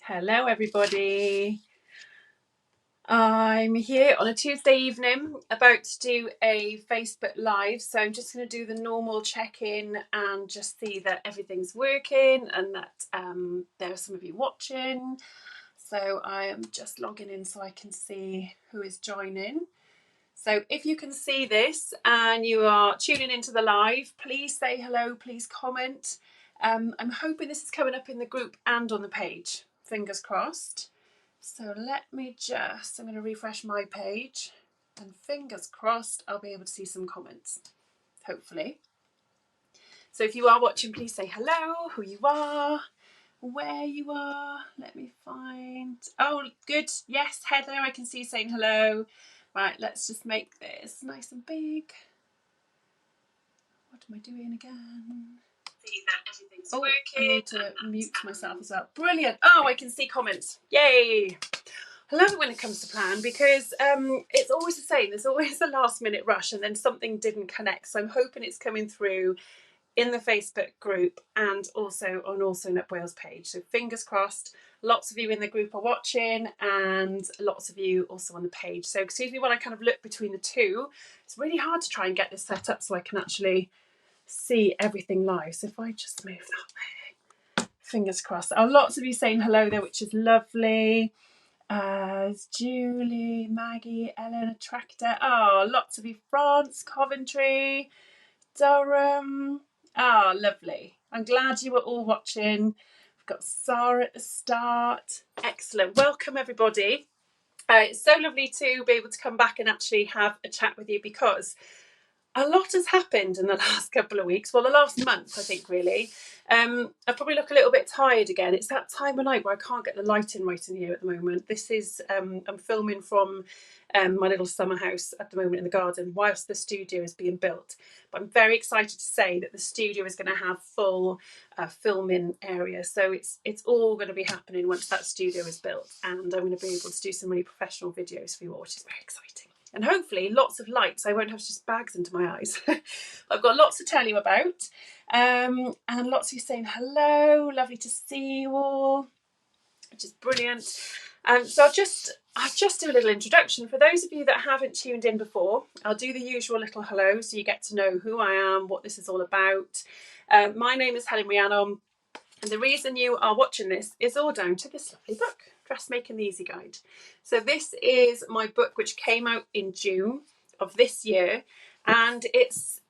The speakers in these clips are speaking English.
Hello everybody. I'm here on a Tuesday evening about to do a Facebook Live, so I'm just going to do the normal check-in and just see that everything's working and that there are some of you watching. So I am just logging in so I can see who is joining. So if you can see this and you are tuning into the live, please say hello, please comment. I'm hoping this is coming up in the group and on the page, fingers crossed. So let me just, I'm going to refresh my page and fingers crossed I'll be able to see some comments, hopefully. So if you are watching, please say hello, who you are, where you are. Let me find, oh good, yes, Heather, I can see you saying hello. Right, let's just make this nice and big. What am I doing again? See that everything's working. I need to mute myself as well. Brilliant. Oh, I can see comments. Yay. I love it when it comes to plan because it's always the same. There's always a last minute rush and then something didn't connect. So I'm hoping it's coming through in the Facebook group and also on All Sewn Up Wales page. So fingers crossed, lots of you in the group are watching and lots of you also on the page. So excuse me when I kind of look between the two. It's really hard to try and get this set up so I can actually see everything live. So if I just move that way, fingers crossed. Oh, lots of you saying hello there, which is lovely. Julie, Maggie, Ellen, Tractor. Oh, lots of you. France, Coventry, Durham. Oh, lovely. I'm glad you were all watching. We've got Sarah at the start. Excellent. Welcome, everybody. It's so lovely to be able to come back and actually have a chat with you because a lot has happened in the last couple of weeks. Well, the last month, I think, really. I probably look a little bit tired again. It's that time of night where I can't get the lighting right in here at the moment. This is, I'm filming from my little summer house at the moment in the garden whilst the studio is being built. But I'm very excited to say that the studio is going to have full filming area. So it's all going to be happening once that studio is built. And I'm going to be able to do some really professional videos for you all, which is very exciting. And hopefully lots of lights. I won't have just bags into my eyes. I've got lots to tell you about. And lots of you saying hello. Lovely to see you all, which is brilliant. So I'll just do a little introduction. For those of you that haven't tuned in before, I'll do the usual little hello so you get to know who I am, what this is all about. My name is Helen Rhiannon. And the reason you are watching this is all down to this lovely book, Dressmaking the Easy Guide. So this is my book which came out in June of this year, and it's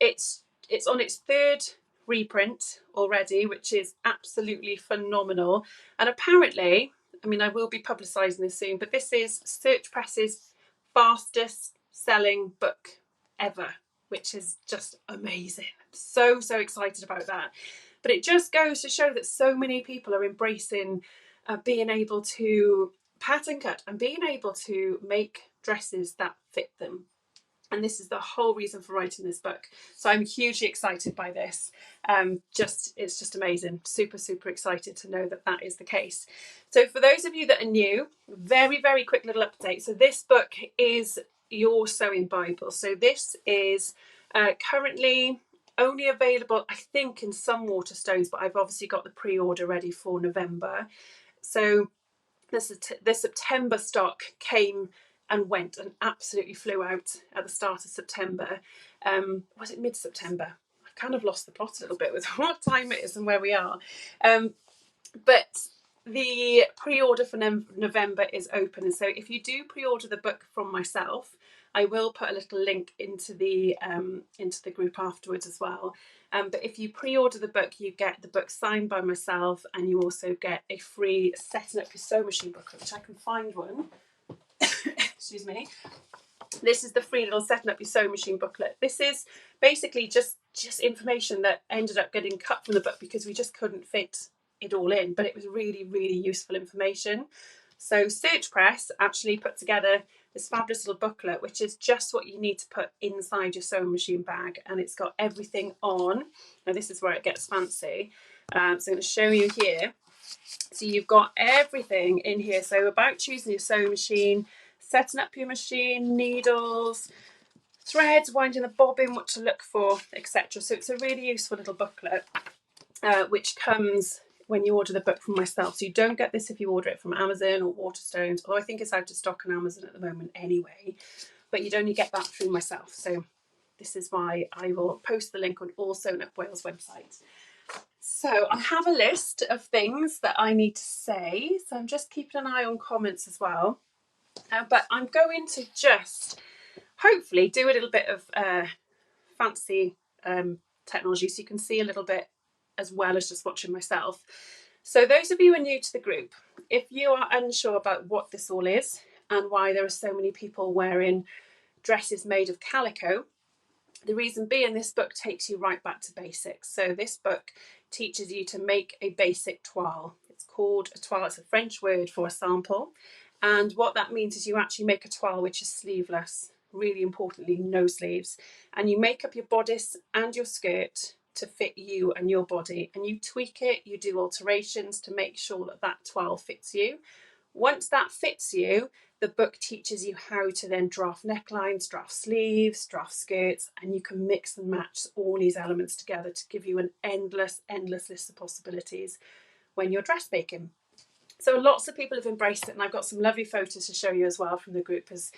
on its third reprint already, which is absolutely phenomenal. And apparently, I mean, I will be publicising this soon, but this is Search Press's fastest selling book ever, which is just amazing. I'm so excited about that. But it just goes to show that so many people are embracing being able to pattern cut and being able to make dresses that fit them. And this is the whole reason for writing this book. So I'm hugely excited by this. It's just amazing. Super, super excited to know that that is the case. So for those of you that are new, very, very quick little update. So this book is your sewing Bible. So this is currently only available, I think, in some Waterstones, but I've obviously got the pre-order ready for November. So the September stock came and went and absolutely flew out at the start of September. Was it mid-September? I've kind of lost the plot a little bit with what time it is and where we are. But the pre-order for November is open. And so if you do pre-order the book from myself, I will put a little link into the group afterwards as well. But if you pre-order the book, you get the book signed by myself, and you also get a free Setting Up Your Sewing Machine booklet, which I can find one. Excuse me. This is the free little Setting Up Your Sewing Machine booklet. This is basically just information that ended up getting cut from the book because we just couldn't fit it all in, but it was really, really useful information. So Search Press actually put together this fabulous little booklet, which is just what you need to put inside your sewing machine bag, and it's got everything on. Now this is where it gets fancy. So I'm going to show you here. So you've got everything in here. So about choosing your sewing machine, setting up your machine, needles, threads, winding the bobbin, what to look for, etc. So it's a really useful little booklet, which comes when you order the book from myself. So you don't get this if you order it from Amazon or Waterstones, although I think it's out of stock on Amazon at the moment anyway, but you'd only get that through myself. So this is why I will post the link on All Sewn Up Wales website. So I have a list of things that I need to say, so I'm just keeping an eye on comments as well, but I'm going to just hopefully do a little bit of fancy technology so you can see a little bit as well as just watching myself. So those of you who are new to the group, if you are unsure about what this all is and why there are so many people wearing dresses made of calico, the reason being this book takes you right back to basics. So this book teaches you to make a basic toile. It's called a toile. It's a French word for a sample. And what that means is you actually make a toile which is sleeveless, really importantly, no sleeves. And you make up your bodice and your skirt to fit you and your body. And you tweak it, you do alterations to make sure that that toile fits you. Once that fits you, the book teaches you how to then draft necklines, draft sleeves, draft skirts, and you can mix and match all these elements together to give you an endless list of possibilities when you're dressmaking. So lots of people have embraced it, and I've got some lovely photos to show you as well from the group. As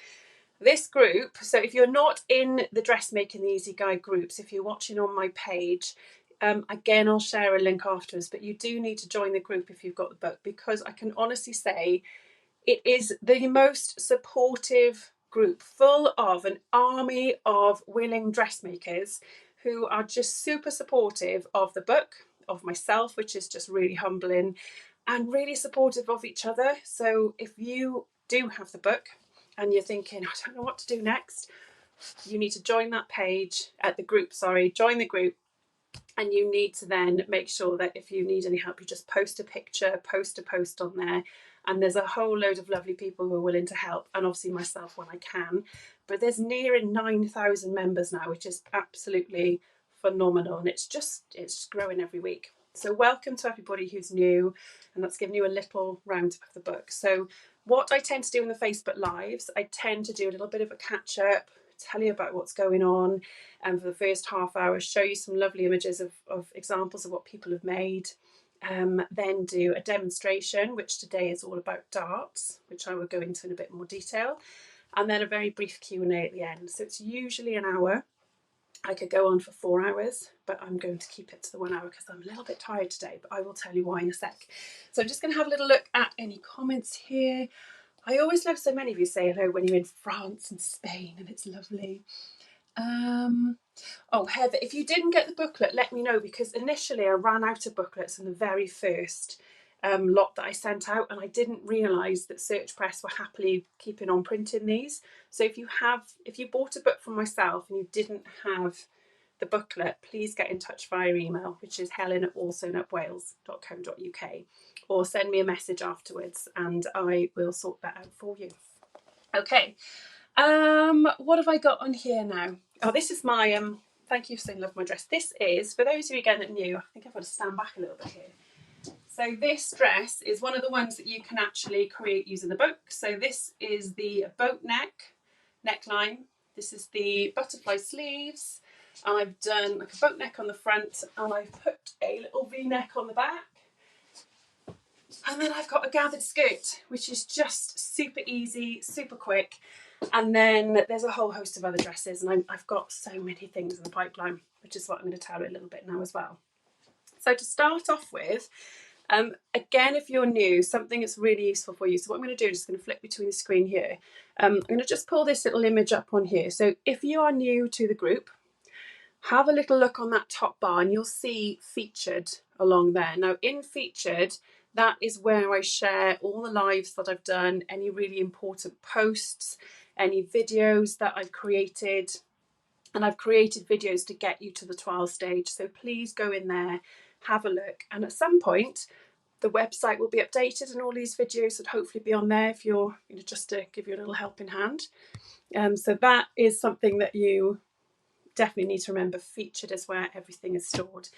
this group, so if you're not in the Dressmaking the Easy Guide groups, if you're watching on my page, again, I'll share a link afterwards, but you do need to join the group if you've got the book, because I can honestly say it is the most supportive group, full of an army of willing dressmakers who are just super supportive of the book, of myself, which is just really humbling, and really supportive of each other. So if you do have the book and you're thinking, I don't know what to do next, you need to join that page at the group, join the group. And you need to then make sure that if you need any help, you just post a picture, post a post on there. And there's a whole load of lovely people who are willing to help, and obviously myself when I can. But there's nearing 9,000 members now, which is absolutely phenomenal. And it's growing every week. So welcome to everybody who's new, and that's given you a little roundup of the book. So what I tend to do in the Facebook Lives, I tend to do a little bit of a catch up, tell you about what's going on, and for the first half hour show you some lovely images of examples of what people have made, then do a demonstration, which today is all about darts, which I will go into in a bit more detail, and then a very brief Q&A at the end. So it's usually an hour. I could go on for 4 hours, but I'm going to keep it to the 1 hour because I'm a little bit tired today, but I will tell you why in a sec. So I'm just going to have a little look at any comments here. I always love so many of you say hello when you're in France and Spain, and it's lovely. Oh, Heather, if you didn't get the booklet, let me know, because initially I ran out of booklets in the very first lot that I sent out, and I didn't realise that Search Press were happily keeping on printing these. So if you bought a book from myself and you didn't have the booklet, please get in touch via email, which is helen@allsewnupwales.co.uk, or send me a message afterwards and I will sort that out for you. Okay, what have I got on here now? Oh, this is my thank you for saying love my dress. This is, for those of you again that are new, I think I've got to stand back a little bit here. So this dress is one of the ones that you can actually create using the book. So this is the boat neckline. This is the butterfly sleeves. And I've done like a boat neck on the front, and I've put a little V-neck on the back. And then I've got a gathered skirt, which is just super easy, super quick. And then there's a whole host of other dresses, and I've got so many things in the pipeline, which is what I'm going to tell you a little bit now as well. So to start off with, again, if you're new, something that's really useful for you. So what I'm going to do is just going to flip between the screen here. I'm going to just pull this little image up on here. So if you are new to the group, have a little look on that top bar and you'll see featured along there. Now in featured, that is where I share all the lives that I've done, any really important posts, any videos that I've created. And I've created videos to get you to the trial stage. So please go in there, have a look. And at some point, the website will be updated and all these videos would hopefully be on there if you're, just to give you a little helping hand. So that is something that you definitely need to remember. Featured is where everything is stored.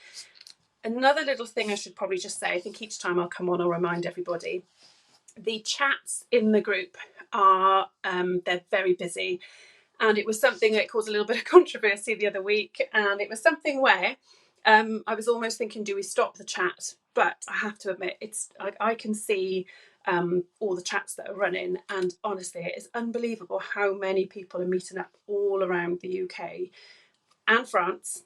Another little thing I should probably just say, I think each time I'll come on, I'll remind everybody, the chats in the group are, they're very busy. And it was something that caused a little bit of controversy the other week. And it was something where I was almost thinking, do we stop the chat but I have to admit, it's I can see all the chats that are running, and honestly, it is unbelievable how many people are meeting up all around the UK and France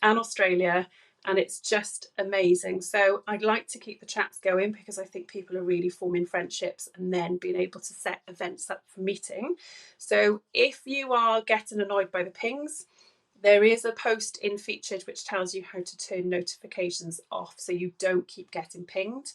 and Australia, and it's just amazing. So I'd like to keep the chats going because I think people are really forming friendships and then being able to set events up for meeting. So if you are getting annoyed by the pings, there is a post in featured which tells you how to turn notifications off so you don't keep getting pinged.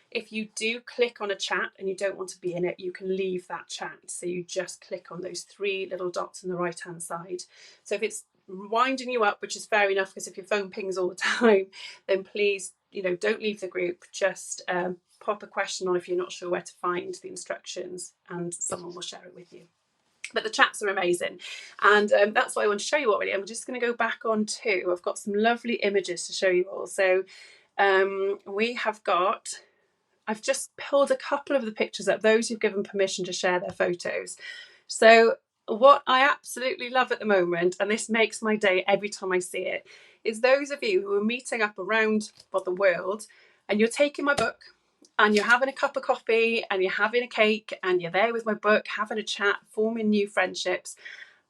If you do click on a chat and you don't want to be in it, you can leave that chat. So you just click on those three little dots on the right hand side. So if it's winding you up, which is fair enough, because if your phone pings all the time, then please, don't leave the group. Just pop a question on if you're not sure where to find the instructions, and someone will share it with you. But the chats are amazing, and that's what I want to show you already. I'm just going to go back on to, I've got some lovely images to show you all. So I've just pulled a couple of the pictures up, those who've given permission to share their photos. So what I absolutely love at the moment, and this makes my day every time I see it, is those of you who are meeting up around the world, and you're taking my book, and you're having a cup of coffee, and you're having a cake, and you're there with my book, having a chat, forming new friendships.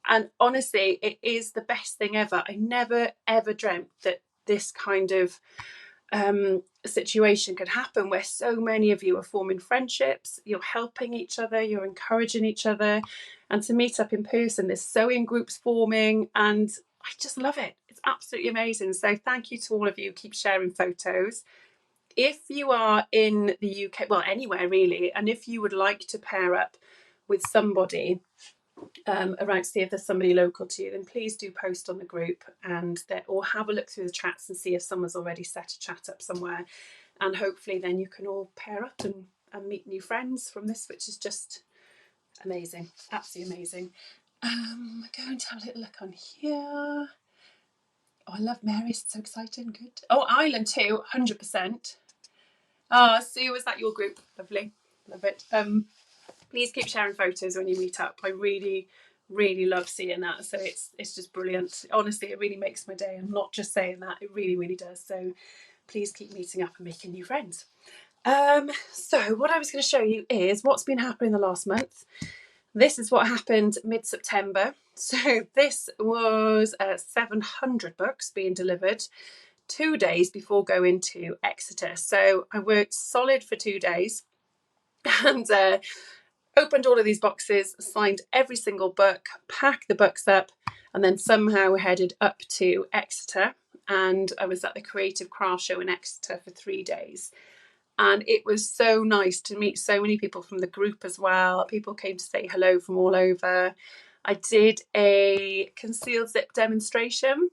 And honestly, it is the best thing ever. I never, ever dreamt that this kind of situation could happen, where so many of you are forming friendships, you're helping each other, you're encouraging each other, and to meet up in person, there's sewing groups forming, and I just love it. It's absolutely amazing. So thank you to all of you. Keep sharing photos. If you are in the UK, well, anywhere really, and if you would like to pair up with somebody around, see if there's somebody local to you, then please do post on the group, or have a look through the chats and see if someone's already set a chat up somewhere, and hopefully then you can all pair up and meet new friends from this, which is just amazing, absolutely amazing. Going to have a little look on here. Oh, I love Mary's, so exciting. Good. Oh, Ireland too, 100%. Sue, was that your group? Lovely, love it. Please keep sharing photos when you meet up. I really, really love seeing that. So it's just brilliant. Honestly, it really makes my day. I'm not just saying that, it really, really does. So please keep meeting up and making new friends. So what I was going to show you is what's been happening the last month. This is what happened mid-September. So this was 700 books being delivered 2 days before going to Exeter. So I worked solid for 2 days and opened all of these boxes, signed every single book, packed the books up, and then somehow headed up to Exeter. And I was at the Creative Craft Show in Exeter for 3 days. And it was so nice to meet so many people from the group as well. People came to say hello from all over. I did a concealed zip demonstration,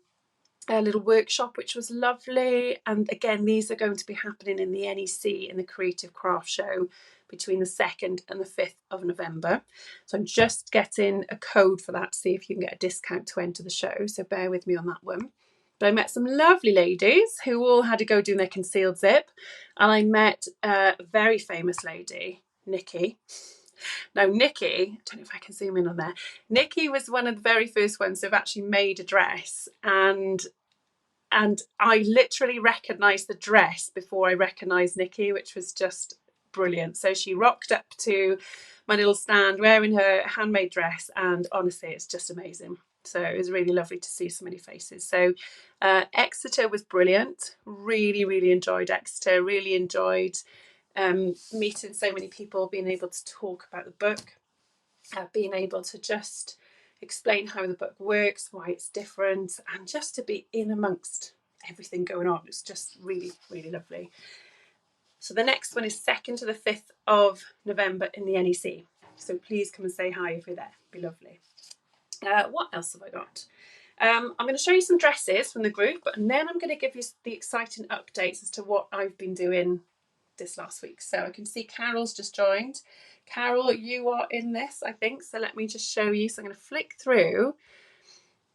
a little workshop, which was lovely. And again, these are going to be happening in the NEC, in the Creative Craft Show, between the 2nd and the 5th of November. So I'm just getting a code for that to see if you can get a discount to enter the show. So bear with me on that one. But I met some lovely ladies who all had to go doing their concealed zip. And I met a very famous lady, Nikki. Now, Nikki, I don't know if I can zoom in on there. Nikki was one of the very first ones who've actually made a dress, and I literally recognised the dress before I recognised Nikki, which was just brilliant. So she rocked up to my little stand wearing her handmade dress, and honestly, it's just amazing. So it was really lovely to see so many faces. So Exeter was brilliant. Really, really enjoyed Exeter. Really enjoyed meeting so many people, being able to talk about the book, being able to just explain how the book works, why it's different, and just to be in amongst everything going on. It's just really, really lovely. So the next one is 2nd to the 5th of November in the NEC. So please come and say hi if you're there. It'd be lovely. What else have I got? I'm going to show you some dresses from the group, and then I'm going to give you the exciting updates as to what I've been doing this last week. So I can see Carol's just joined. Carol, you are in this, I think. So let me just show you. So I'm going to flick through.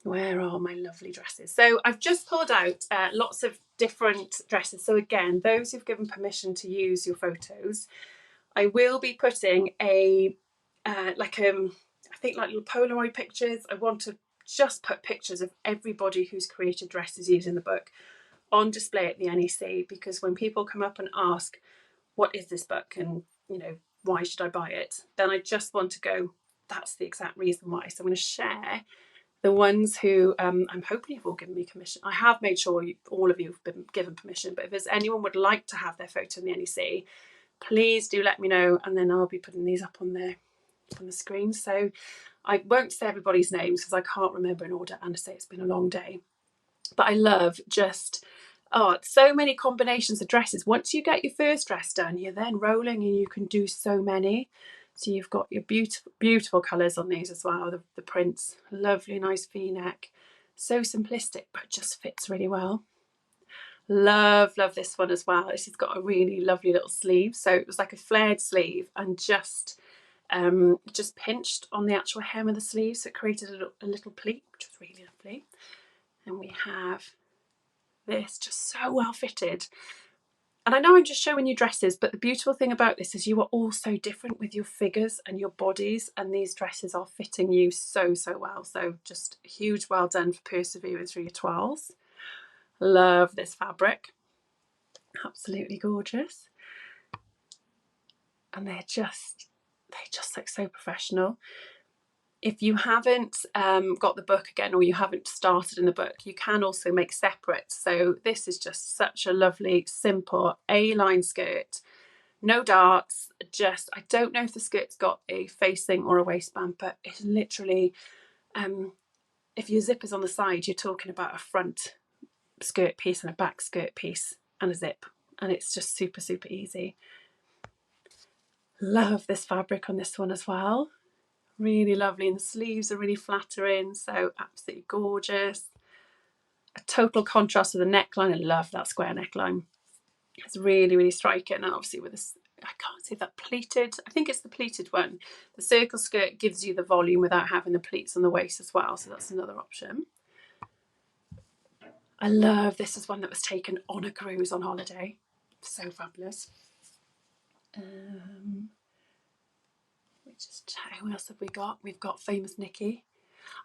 Where are my lovely dresses? So I've just pulled out lots of different dresses. So again, those who've given permission to use your photos, I will be putting I think like little Polaroid pictures. I want to just put pictures of everybody who's created dresses using the book on display at the NEC, because when people come up and ask, what is this book, and why should I buy it, then I just want to go, that's the exact reason why. So I'm going to share the ones who I'm hoping you've all given me permission. I have made sure all of you have been given permission, but if there's anyone would like to have their photo in the NEC, please do let me know, and then I'll be putting these up on the screen. So I won't say everybody's names because I can't remember in order, and I say it's been a long day. But I love just, so many combinations of dresses. Once you get your first dress done, you're then rolling and you can do so many. So you've got your beautiful, beautiful colours on these as well. The prints, lovely, nice V-neck. So simplistic, but just fits really well. Love this one as well. She's got a really lovely little sleeve. So it was like a flared sleeve and just pinched on the actual hem of the sleeve. So it created a little pleat, which was really lovely. And we have this just so well fitted. And I know I'm just showing you dresses, but the beautiful thing about this is you are all so different with your figures and your bodies, and these dresses are fitting you so well. So just a huge well done for persevering through your 12s. Love this fabric, absolutely gorgeous. And they just look so professional. If you haven't got the book again, or you haven't started in the book, you can also make separate. So this is just such a lovely, simple A-line skirt. No darts, just, I don't know if the skirt's got a facing or a waistband, but it's literally, if your zip is on the side, you're talking about a front skirt piece and a back skirt piece and a zip. And it's just super easy. Love this fabric on this one as well. Really lovely, and the sleeves are really flattering, so absolutely gorgeous. A total contrast with the neckline. I love that square neckline. It's really striking, and obviously with this, I can't see that pleated, I think it's the pleated one. The circle skirt gives you the volume without having the pleats on the waist as well, so that's another option. I love this is one that was taken on a cruise on holiday. So fabulous. Who else have we got? We've got famous Nikki.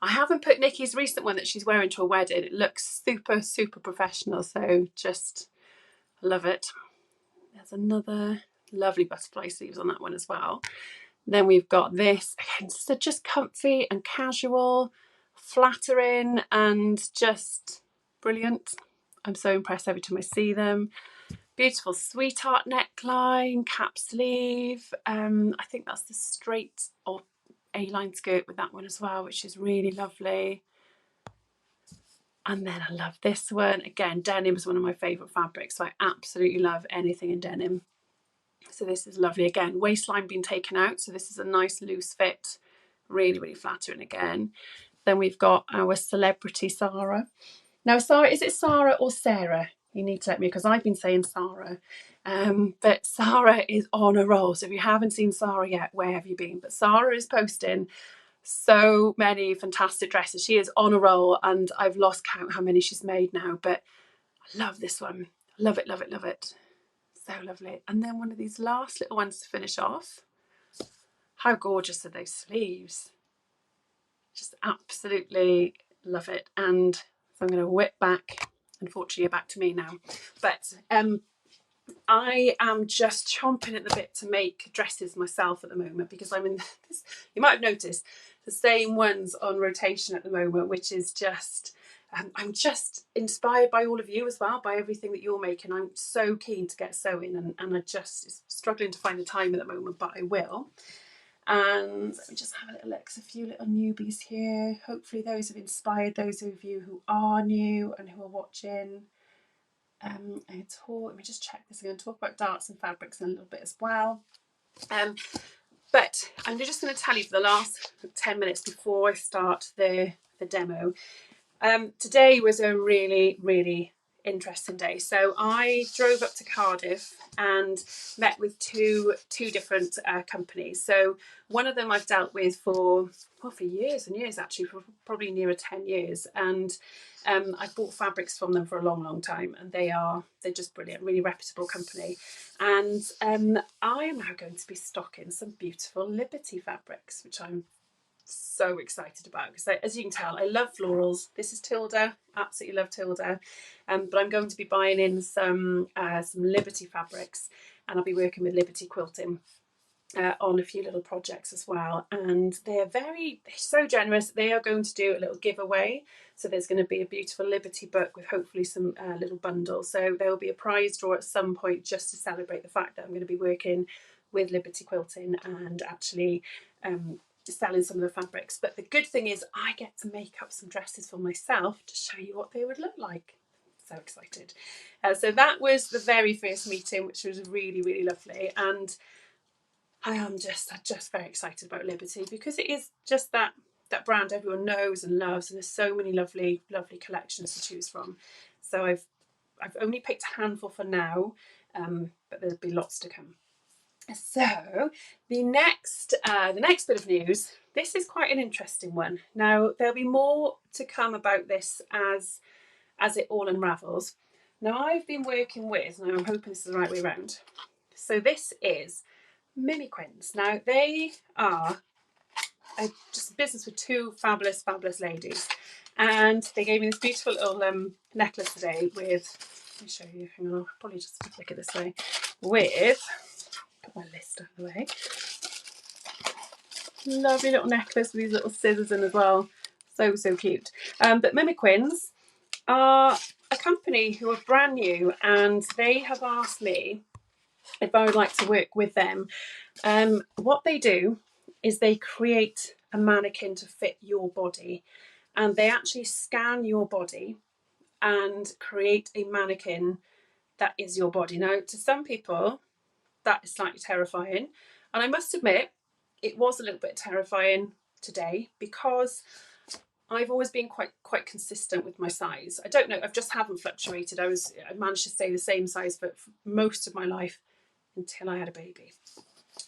I haven't put Nikki's recent one that she's wearing to a wedding. It looks super professional, so just love it. There's another lovely butterfly sleeves on that one as well. Then we've got this, again, so just comfy and casual, flattering and just brilliant. I'm so impressed every time I see them. Beautiful sweetheart neckline, cap sleeve. I think that's the straight or A-line skirt with that one as well, which is really lovely. And then I love this one. Again, denim is one of my favourite fabrics, so I absolutely love anything in denim. So this is lovely. Again, waistline being taken out, so this is a nice loose fit. Really flattering again. Then we've got our celebrity Sarah. Now, Sarah, is it Sarah or Sarah? You need to let me, because I've been saying Sarah. But Sarah is on a roll. So if you haven't seen Sarah yet, where have you been? But Sarah is posting so many fantastic dresses. She is on a roll, and I've lost count how many she's made now. But I love this one. Love it. So lovely. And then one of these last little ones to finish off. How gorgeous are those sleeves? Just absolutely love it. And so I'm going to whip back. Unfortunately, you're back to me now. But I am just chomping at the bit to make dresses myself at the moment, because I'm in this, you might have noticed, the same ones on rotation at the moment, which is just, I'm just inspired by all of you as well, by everything that you're making. I'm so keen to get sewing, and I just struggling to find the time at the moment, but I will. And let me just have a little look. There's a few little newbies here. Hopefully those have inspired those of you who are new and who are watching. Let me just check this. I'm going to talk about darts and fabrics in a little bit as well. But I'm just going to tell you for the last 10 minutes before I start the demo. Today was a really interesting day. So I drove up to Cardiff and met with two different companies. So one of them I've dealt with for years and years, actually, for probably nearer 10 years. And I've bought fabrics from them for a long time, and they're just brilliant, really reputable company. And I am now going to be stocking some beautiful Liberty fabrics, which I'm so excited about, because as you can tell, I love florals. This is Tilda, absolutely love Tilda. But I'm going to be buying in some Liberty fabrics, and I'll be working with Liberty Quilting on a few little projects as well. And they're so generous. They are going to do a little giveaway. So there's going to be a beautiful Liberty book with hopefully some little bundles. So there will be a prize draw at some point just to celebrate the fact that I'm going to be working with Liberty Quilting and actually selling some of the fabrics. But the good thing is I get to make up some dresses for myself to show you what they would look like. So excited. So that was the very first meeting, which was really, really lovely. And I am just very excited about Liberty, because it is just that brand everyone knows and loves, and there's so many lovely collections to choose from. So I've only picked a handful for now, but there'll be lots to come. So the next bit of news, this is quite an interesting one. Now there'll be more to come about this as it all unravels. Now I've been working with, and I'm hoping this is the right way around. So this is Mimiquins. Now they are just a business with two fabulous ladies, and they gave me this beautiful little necklace today with, let me show you, hang on, I'll probably just flick it this way, with, put my list out of the way, lovely little necklace with these little scissors in as well, so cute. But Mimiquins are a company who are brand new, and they have asked me if I would like to work with them. What they do is they create a mannequin to fit your body, and they actually scan your body and create a mannequin that is your body. Now, to some people, that is slightly terrifying, and I must admit, it was a little bit terrifying today, because I've always been quite consistent with my size. I don't know, I just haven't fluctuated. I managed to stay the same size for most of my life until I had a baby.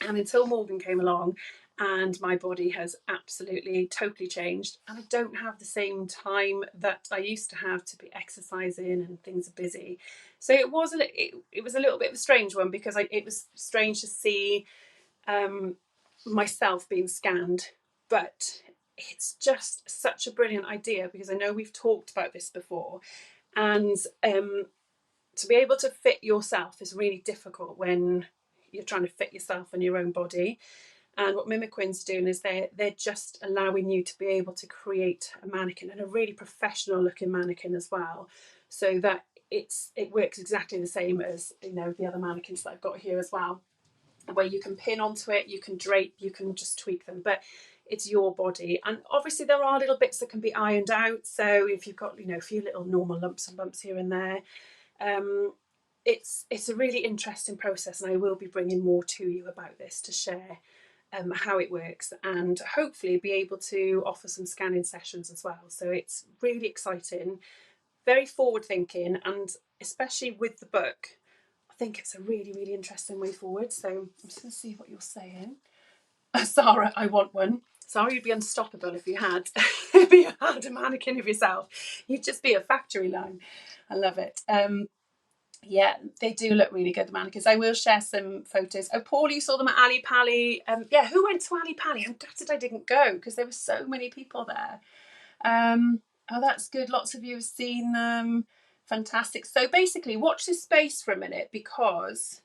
And until Morgan came along, and my body has absolutely totally changed, and I don't have the same time that I used to have to be exercising, and things are busy. So it was a little bit of a strange one, because it was strange to see myself being scanned, but it's just such a brilliant idea, because I know we've talked about this before, and to be able to fit yourself is really difficult when you're trying to fit yourself in your own body. And what Mimiquins are doing is they're just allowing you to be able to create a mannequin, and a really professional looking mannequin as well, so that it works exactly the same as, you know, the other mannequins that I've got here as well, where you can pin onto it, you can drape, you can just tweak them, but it's your body. And obviously there are little bits that can be ironed out, so if you've got, you know, a few little normal lumps and bumps here and there, it's a really interesting process, and I will be bringing more to you about this to share how it works, and hopefully be able to offer some scanning sessions as well. So it's really exciting, very forward thinking, and especially with the book, I think it's a really interesting way forward. So I'm just going to see what you're saying. Sarah, I want one. Sarah, you'd be unstoppable if you had a mannequin of yourself. You'd just be a factory line. I love it. Yeah, they do look really good, the mannequins. I will share some photos. Oh, Paul, you saw them at Ali Pali. Yeah, who went to Ali Pali? I'm gutted I didn't go, because there were so many people there. Oh, that's good. Lots of you have seen them. Fantastic. So basically, watch this space for a minute, because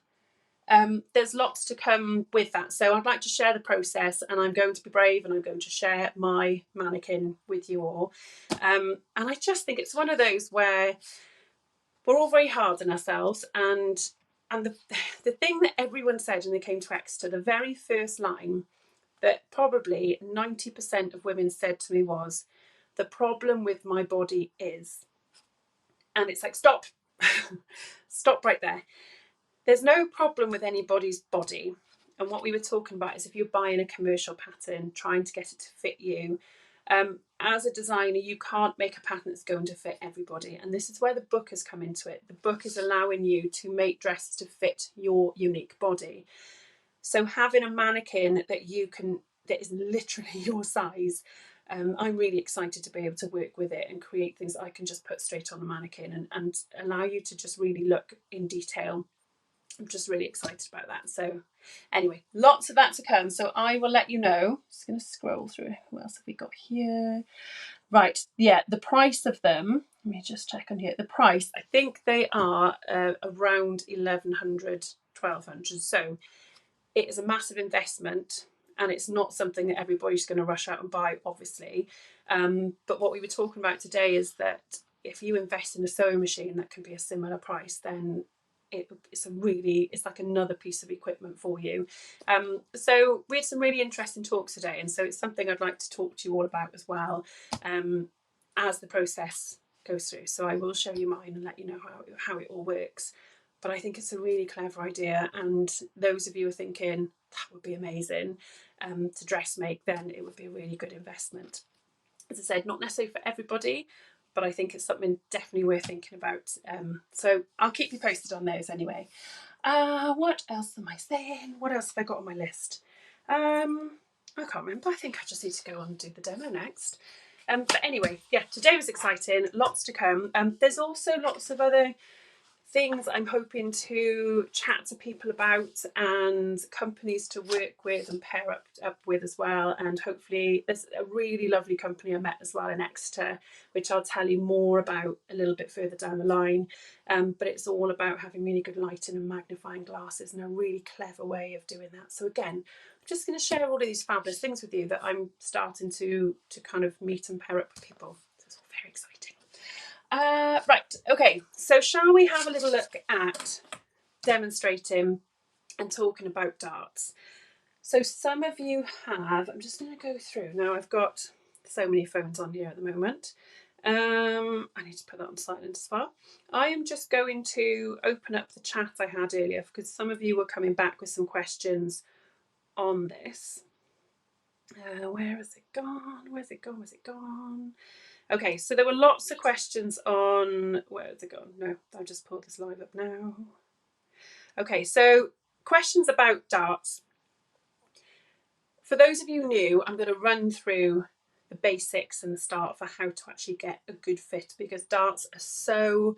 there's lots to come with that. So I'd like to share the process, and I'm going to be brave, and I'm going to share my mannequin with you all. And I just think it's one of those where we're all very hard on ourselves, and the thing that everyone said when they came to Exeter, the very first line that probably 90% of women said to me was, the problem with my body is, and it's like, stop, stop right there. There's no problem with anybody's body. And what we were talking about is, if you're buying a commercial pattern, trying to get it to fit you, as a designer, you can't make a pattern that's going to fit everybody. And this is where the book has come into it. The book is allowing you to make dresses to fit your unique body. So having a mannequin that is literally your size, I'm really excited to be able to work with it and create things that I can just put straight on a mannequin, and allow you to just really look in detail I'm just really excited about that. So anyway, lots of that to come. So I will let you know. Just going to scroll through. What else have we got here? Right, yeah, the price of them. Let me just check on here. The price, I think they are around 1,100, 1,200. So it is a massive investment, and it's not something that everybody's going to rush out and buy, obviously. But what we were talking about today is that if you invest in a sewing machine that can be a similar price, then it's like another piece of equipment for you. So we had some really interesting talks today, and so it's something I'd like to talk to you all about as well, as the process goes through. So I will show you mine and let you know how it all works. But I think it's a really clever idea, and those of you who are thinking that would be amazing to dress make, then it would be a really good investment. As I said, not necessarily for everybody, but I think it's something definitely worth thinking about. So I'll keep you posted on those anyway. What else am I saying? What else have I got on my list? I can't remember. I think I just need to go on and do the demo next. But anyway, yeah, today was exciting. Lots to come. There's also lots of other things I'm hoping to chat to people about, and companies to work with and pair up with as well. And hopefully there's a really lovely company I met as well in Exeter, which I'll tell you more about a little bit further down the line. But it's all about having really good lighting and magnifying glasses, and a really clever way of doing that. So again, I'm just going to share all of these fabulous things with you that I'm starting to kind of meet and pair up with people. So it's all very exciting. Right, okay, so shall we have a little look at demonstrating and talking about darts? So some of you have, I'm just going to go through. Now I've got so many phones on here at the moment. I need to put that on silent as well. I am just going to open up the chat I had earlier, because some of you were coming back with some questions on this. Where has it gone? Where's it gone? Where's it gone? Okay, so there were lots of questions on, where has it gone? No, I'll just pull this live up now. Okay, so questions about darts. For those of you new, I'm going to run through the basics and the start for how to actually get a good fit, because darts are so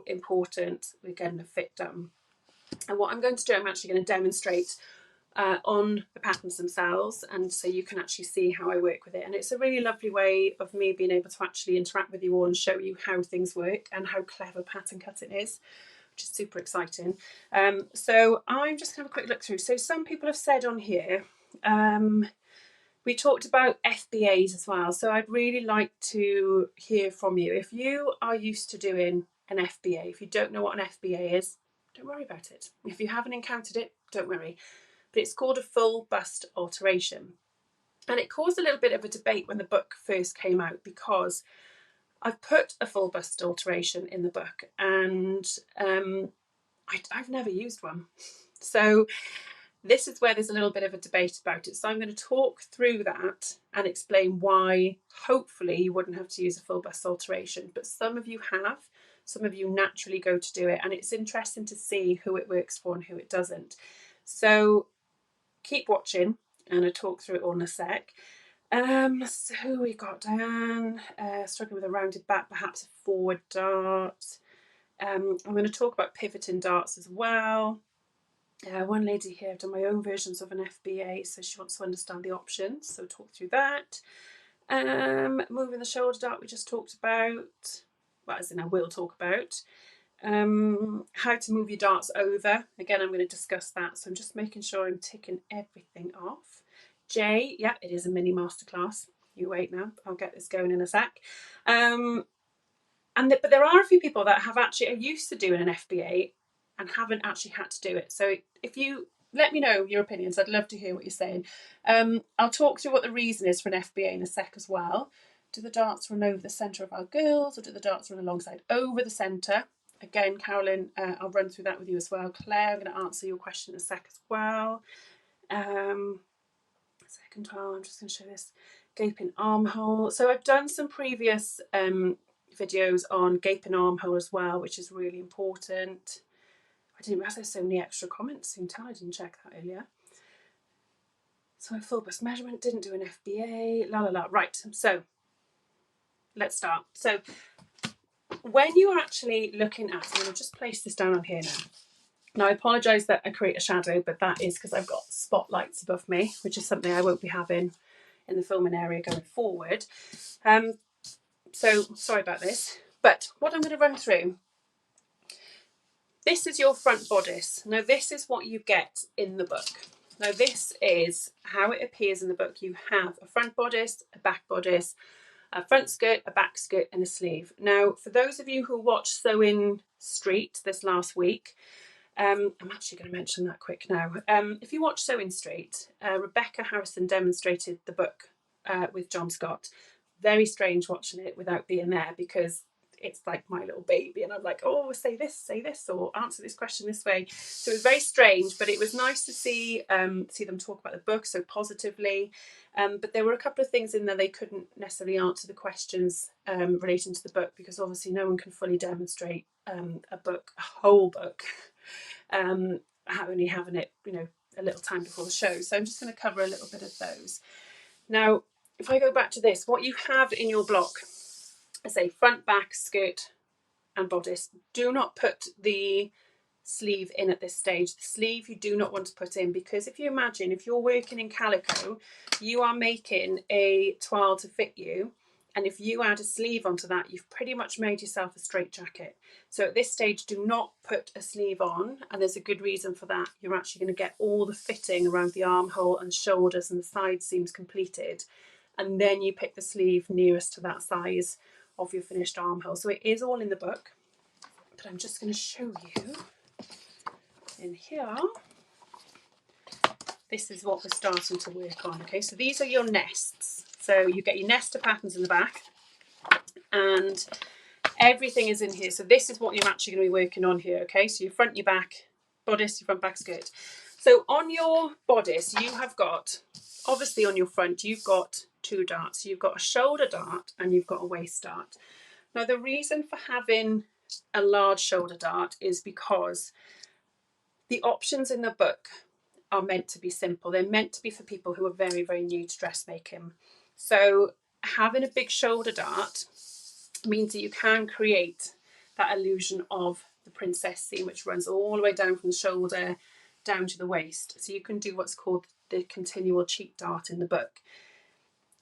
important with getting a fit done. And what I'm going to do, I'm actually going to demonstrate on the patterns themselves, and so you can actually see how I work with it. And it's a really lovely way of me being able to actually interact with you all and show you how things work and how clever pattern cutting is, which is super exciting. So I'm just going to have a quick look through. So some people have said on here, we talked about FBAs as well, so I'd really like to hear from you. If you are used to doing an FBA, if you don't know what an FBA is, don't worry about it. If you haven't encountered it, don't worry. But it's called a full bust alteration. And it caused a little bit of a debate when the book first came out, because I've put a full bust alteration in the book, and I've never used one. So this is where there's a little bit of a debate about it. So I'm going to talk through that and explain why hopefully you wouldn't have to use a full bust alteration. But some of you have, some of you naturally go to do it, and it's interesting to see who it works for and who it doesn't. So keep watching, and I'll talk through it all in a sec. So we got Diane, struggling with a rounded back, perhaps a forward dart. I'm going to talk about pivoting darts as well. One lady here, I've done my own versions of an FBA, so she wants to understand the options, so talk through that. Moving the shoulder dart we just talked about, well, as in I will talk about. How to move your darts over. Again, I'm going to discuss that, so I'm just making sure I'm ticking everything off. Jay, yeah, it is a mini masterclass. You wait now, I'll get this going in a sec. But there are a few people that have actually are used to doing an FBA and haven't actually had to do it. So if you let me know your opinions, I'd love to hear what you're saying. I'll talk through what the reason is for an FBA in a sec as well. Do the darts run over the centre of our girls, or do the darts run alongside over the centre? Again, Carolyn, I'll run through that with you as well. Claire, I'm going to answer your question in a sec as well. Second one, I'm just going to show this gaping armhole. So I've done some previous videos on gaping armhole as well, which is really important. I didn't realise there's so many extra comments. You can tell I didn't check that earlier. So a full bust measurement, didn't do an FBA, la la la. Right, so let's start. So when you are actually looking at, I'm going to just place this down on here now. Now, I apologise that I create a shadow, but that is because I've got spotlights above me, which is something I won't be having in the filming area going forward. So sorry about this. But what I'm going to run through, this is your front bodice. Now, this is what you get in the book. Now, this is how it appears in the book. You have a front bodice, a back bodice, a front skirt, a back skirt, and a sleeve. Now, for those of you who watched Sewing Street this last week, I'm actually going to mention that quick now. If you watch Sewing Street, Rebecca Harrison demonstrated the book with John Scott. Very strange watching it without being there, because it's like my little baby, and I'm like, oh, say this, or answer this question this way. So it was very strange, but it was nice to see them talk about the book so positively. But there were a couple of things in there they couldn't necessarily answer the questions relating to the book, because obviously no one can fully demonstrate a whole book, only having it, a little time before the show. So I'm just going to cover a little bit of those. Now, if I go back to this, what you have in your block, I say front, back, skirt and bodice. Do not put the sleeve in at this stage. The sleeve you do not want to put in, because if you imagine, if you're working in calico, you are making a toile to fit you, and if you add a sleeve onto that, you've pretty much made yourself a straight jacket. So at this stage, do not put a sleeve on, and there's a good reason for that. You're actually going to get all the fitting around the armhole and shoulders and the side seams completed, and then you pick the sleeve nearest to that size of your finished armhole. So it is all in the book, but I'm just going to show you in here. This is what we're starting to work on. Okay, so these are your nests. So you get your nest of patterns in the back, and everything is in here. So this is what you're actually going to be working on here. Okay, so your front, your back, bodice, your front, back, skirt. So on your bodice, you have got, obviously on your front, you've got two darts. You've got a shoulder dart and you've got a waist dart. Now, the reason for having a large shoulder dart is because the options in the book are meant to be simple. They're meant to be for people who are very, very new to dressmaking. So having a big shoulder dart means that you can create that illusion of the princess seam, which runs all the way down from the shoulder down to the waist. So you can do what's called the continual cheek dart in the book.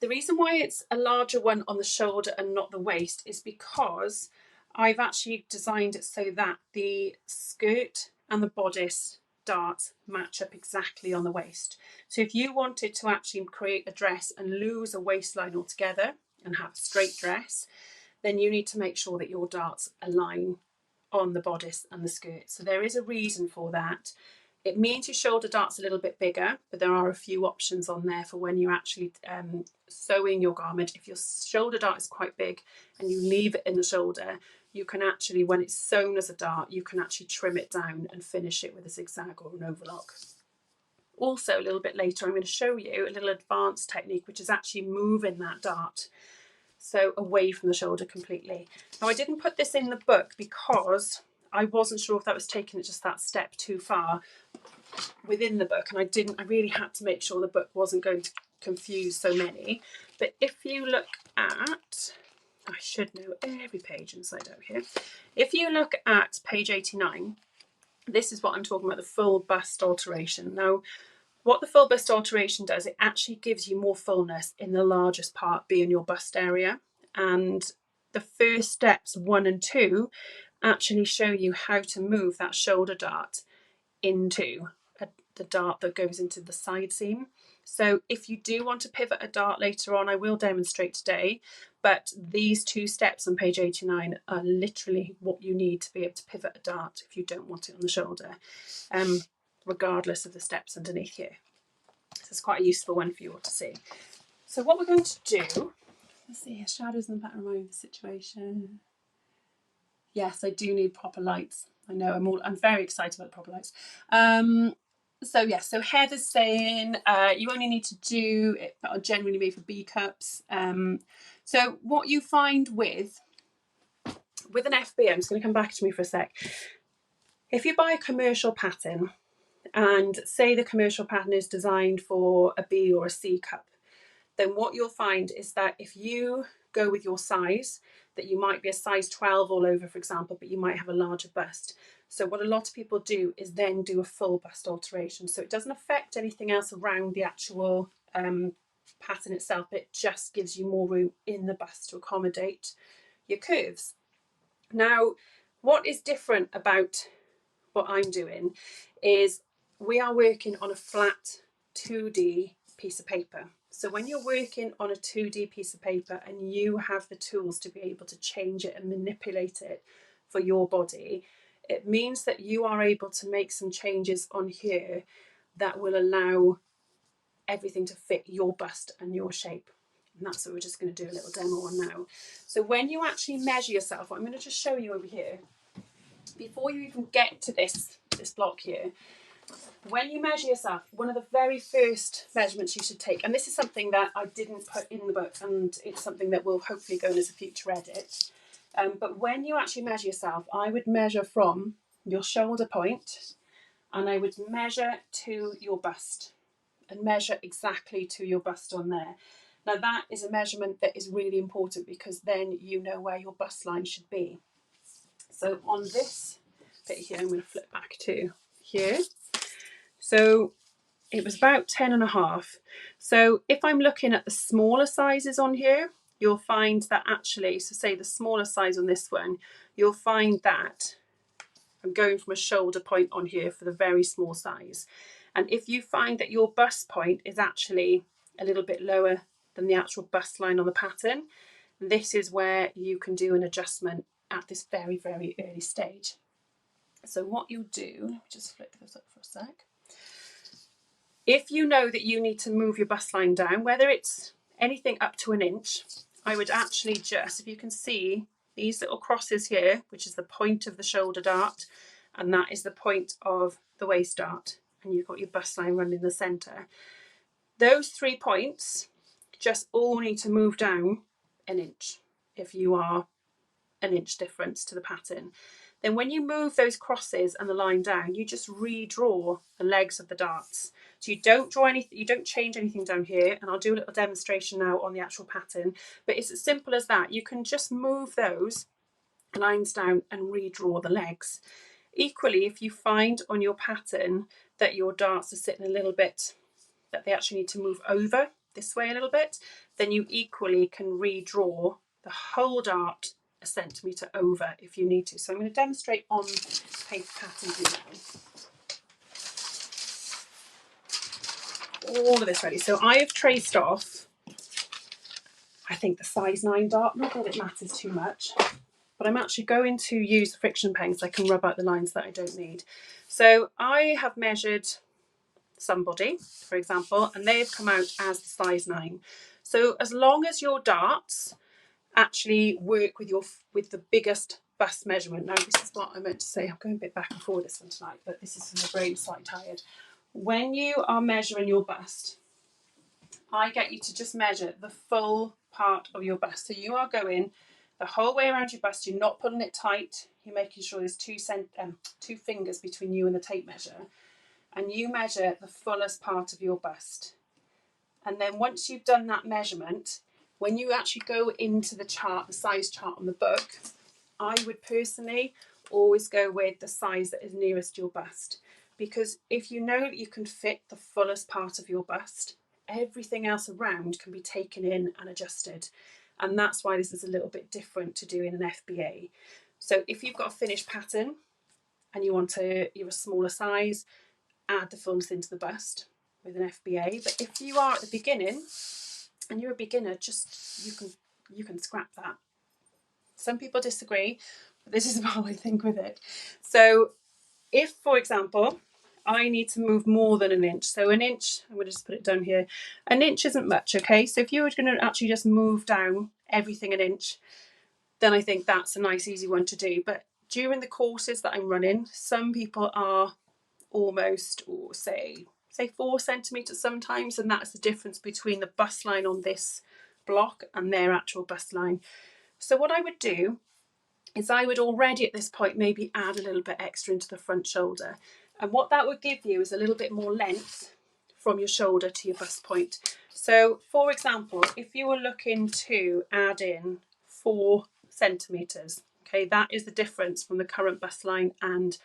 The reason why it's a larger one on the shoulder and not the waist is because I've actually designed it so that the skirt and the bodice darts match up exactly on the waist. So if you wanted to actually create a dress and lose a waistline altogether and have a straight dress, then you need to make sure that your darts align on the bodice and the skirt. So there is a reason for that. It means your shoulder dart's a little bit bigger, but there are a few options on there for when you're actually sewing your garment. If your shoulder dart is quite big and you leave it in the shoulder, you can actually, when it's sewn as a dart, you can actually trim it down and finish it with a zigzag or an overlock. Also, a little bit later, I'm going to show you a little advanced technique, which is actually moving that dart so away from the shoulder completely. Now, I didn't put this in the book because I wasn't sure if that was taking it just that step too far within the book, and I really had to make sure the book wasn't going to confuse so many. But if you look at, I should know every page inside out here. If you look at page 89, this is what I'm talking about, the full bust alteration. Now, what the full bust alteration does, it actually gives you more fullness in the largest part, being your bust area. And the first steps 1 and 2 actually show you how to move that shoulder dart into the dart that goes into the side seam. So if you do want to pivot a dart later on, I will demonstrate today, but these 2 steps on page 89 are literally what you need to be able to pivot a dart if you don't want it on the shoulder, regardless of the steps underneath here. So it's quite a useful one for you all to see. So what we're going to do, let's see, shadows in the background of the situation. Yes, I do need proper lights. I know, I'm very excited about the proper lights. So yes, so Heather's saying you only need to do it that are generally made for B cups. So what you find with an FB, I'm just going to come back to me for a sec. If you buy a commercial pattern, and say the commercial pattern is designed for a B or a C cup, then what you'll find is that if you go with your size, that you might be a size 12 all over, for example, but you might have a larger bust. So what a lot of people do is then do a full bust alteration. So it doesn't affect anything else around the actual pattern itself, but it just gives you more room in the bust to accommodate your curves. Now, what is different about what I'm doing is we are working on a flat 2D piece of paper. So when you're working on a 2D piece of paper and you have the tools to be able to change it and manipulate it for your body, it means that you are able to make some changes on here that will allow everything to fit your bust and your shape. And that's what we're just going to do a little demo on now. So when you actually measure yourself, I'm going to just show you over here, before you even get to this block here, when you measure yourself, one of the very first measurements you should take, and this is something that I didn't put in the book, and it's something that will hopefully go in as a future edit, but when you actually measure yourself, I would measure from your shoulder point, and I would measure to your bust, and measure exactly to your bust on there. Now that is a measurement that is really important, because then you know where your bust line should be. So on this bit here, I'm going to flip back to here. So it was about 10.5. So if I'm looking at the smaller sizes on here, you'll find that actually, so say the smaller size on this one, you'll find that I'm going from a shoulder point on here for the very small size. And if you find that your bust point is actually a little bit lower than the actual bust line on the pattern, this is where you can do an adjustment at this very, very early stage. So what you'll do, let me just flick this up for a sec. If you know that you need to move your bust line down, whether it's anything up to 1 inch, I would actually just, if you can see these little crosses here, which is the point of the shoulder dart, and that is the point of the waist dart, and you've got your bust line running in the centre. Those 3 points just all need to move down 1 inch if you are 1 inch difference to the pattern. Then when you move those crosses and the line down, you just redraw the legs of the darts. So you don't draw anything, you don't change anything down here, and I'll do a little demonstration now on the actual pattern, but it's as simple as that. You can just move those lines down and redraw the legs. Equally, if you find on your pattern that your darts are sitting a little bit, that they actually need to move over this way a little bit, then you equally can redraw the whole dart 1 centimetre over if you need to. So I'm going to demonstrate on paper pattern now. All of this ready. So I have traced off, I think, the size 9 dart. Not that it matters too much, but I'm actually going to use the friction pen so I can rub out the lines that I don't need. So I have measured somebody, for example, and they've come out as the size 9. So as long as your darts actually work with the biggest bust measurement. Now this is what I meant to say. I'm going a bit back and forward this one tonight, but this is my brain slightly tired. When you are measuring your bust, I get you to just measure the full part of your bust. So you are going the whole way around your bust. You're not pulling it tight. You're making sure there's 2 fingers between you and the tape measure, and you measure the fullest part of your bust. And then once you've done that measurement, when you actually go into the chart, the size chart on the book, I would personally always go with the size that is nearest your bust. Because if you know that you can fit the fullest part of your bust, everything else around can be taken in and adjusted. And that's why this is a little bit different to doing an FBA. So if you've got a finished pattern and you're a smaller size, add the fullness into the bust with an FBA. But if you are at the beginning and you're a beginner, just you can scrap that. Some people disagree, but this is how I think with it. So if, for example, I need to move more than 1 inch, so 1 inch, I'm going to just put it down here, 1 inch isn't much, okay? So if you were going to actually just move down everything 1 inch, then I think that's a nice easy one to do. But during the courses that I'm running, some people are almost, or say 4 centimetres sometimes, and that's the difference between the bust line on this block and their actual bust line. So what I would do is I would already at this point maybe add a little bit extra into the front shoulder, and what that would give you is a little bit more length from your shoulder to your bust point. So for example, if you were looking to add in 4 centimetres, okay, that is the difference from the current bust line and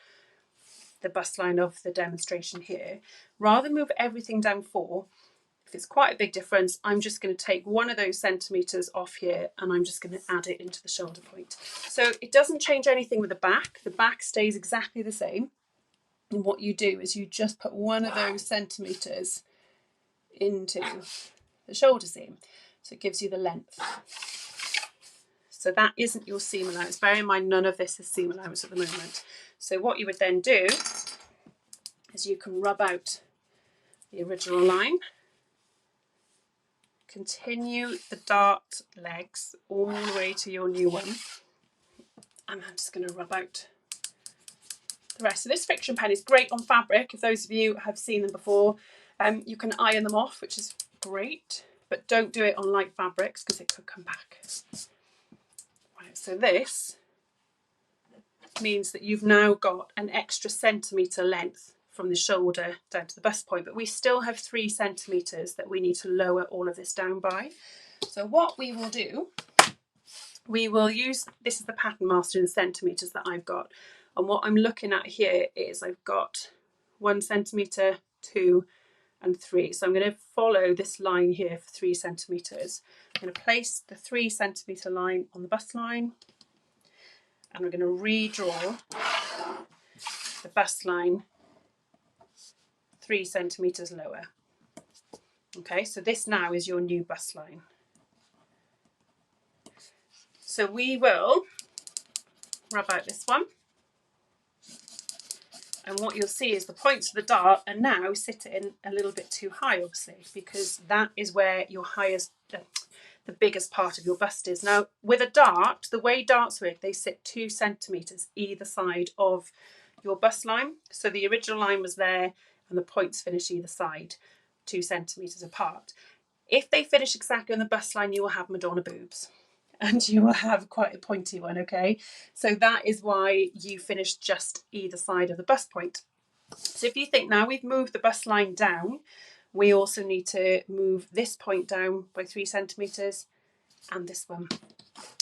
the bust line of the demonstration here, rather than move everything down 4, if it's quite a big difference, I'm just going to take one of those centimetres off here and I'm just going to add it into the shoulder point. So it doesn't change anything with the back stays exactly the same. And what you do is you just put one of those centimetres into the shoulder seam. So it gives you the length. So that isn't your seam allowance. Bear in mind, none of this is seam allowance at the moment. So what you would then do is you can rub out the original line, continue the dart legs all the way to your new one, and I'm just going to rub out the rest. So this friction pen is great on fabric. If those of you have seen them before, you can iron them off, which is great, but don't do it on light fabrics because it could come back. Right, so this means that you've now got an extra centimetre length from the shoulder down to the bust point, but we still have 3 centimetres that we need to lower all of this down by. So what we will do, we will use, this is the pattern master in centimetres that I've got, and what I'm looking at here is I've got 1 centimetre, 2 and 3. So I'm going to follow this line here for 3 centimetres. I'm going to place the 3 centimetre line on the bust line, and we're going to redraw the bust line 3 centimetres lower. Okay, so this now is your new bust line. So we will rub out this one. And what you'll see is the points of the dart are now sitting a little bit too high, obviously, because that is where your highest, the biggest part of your bust is. Now, with a dart, the way darts work, they sit 2 centimetres either side of your bust line. So the original line was there and the points finish either side, 2 centimetres apart. If they finish exactly on the bust line, you will have Madonna boobs. And you will have quite a pointy one, okay? So that is why you finish just either side of the bust point. So if you think now we've moved the bust line down, we also need to move this point down by 3 centimetres and this one.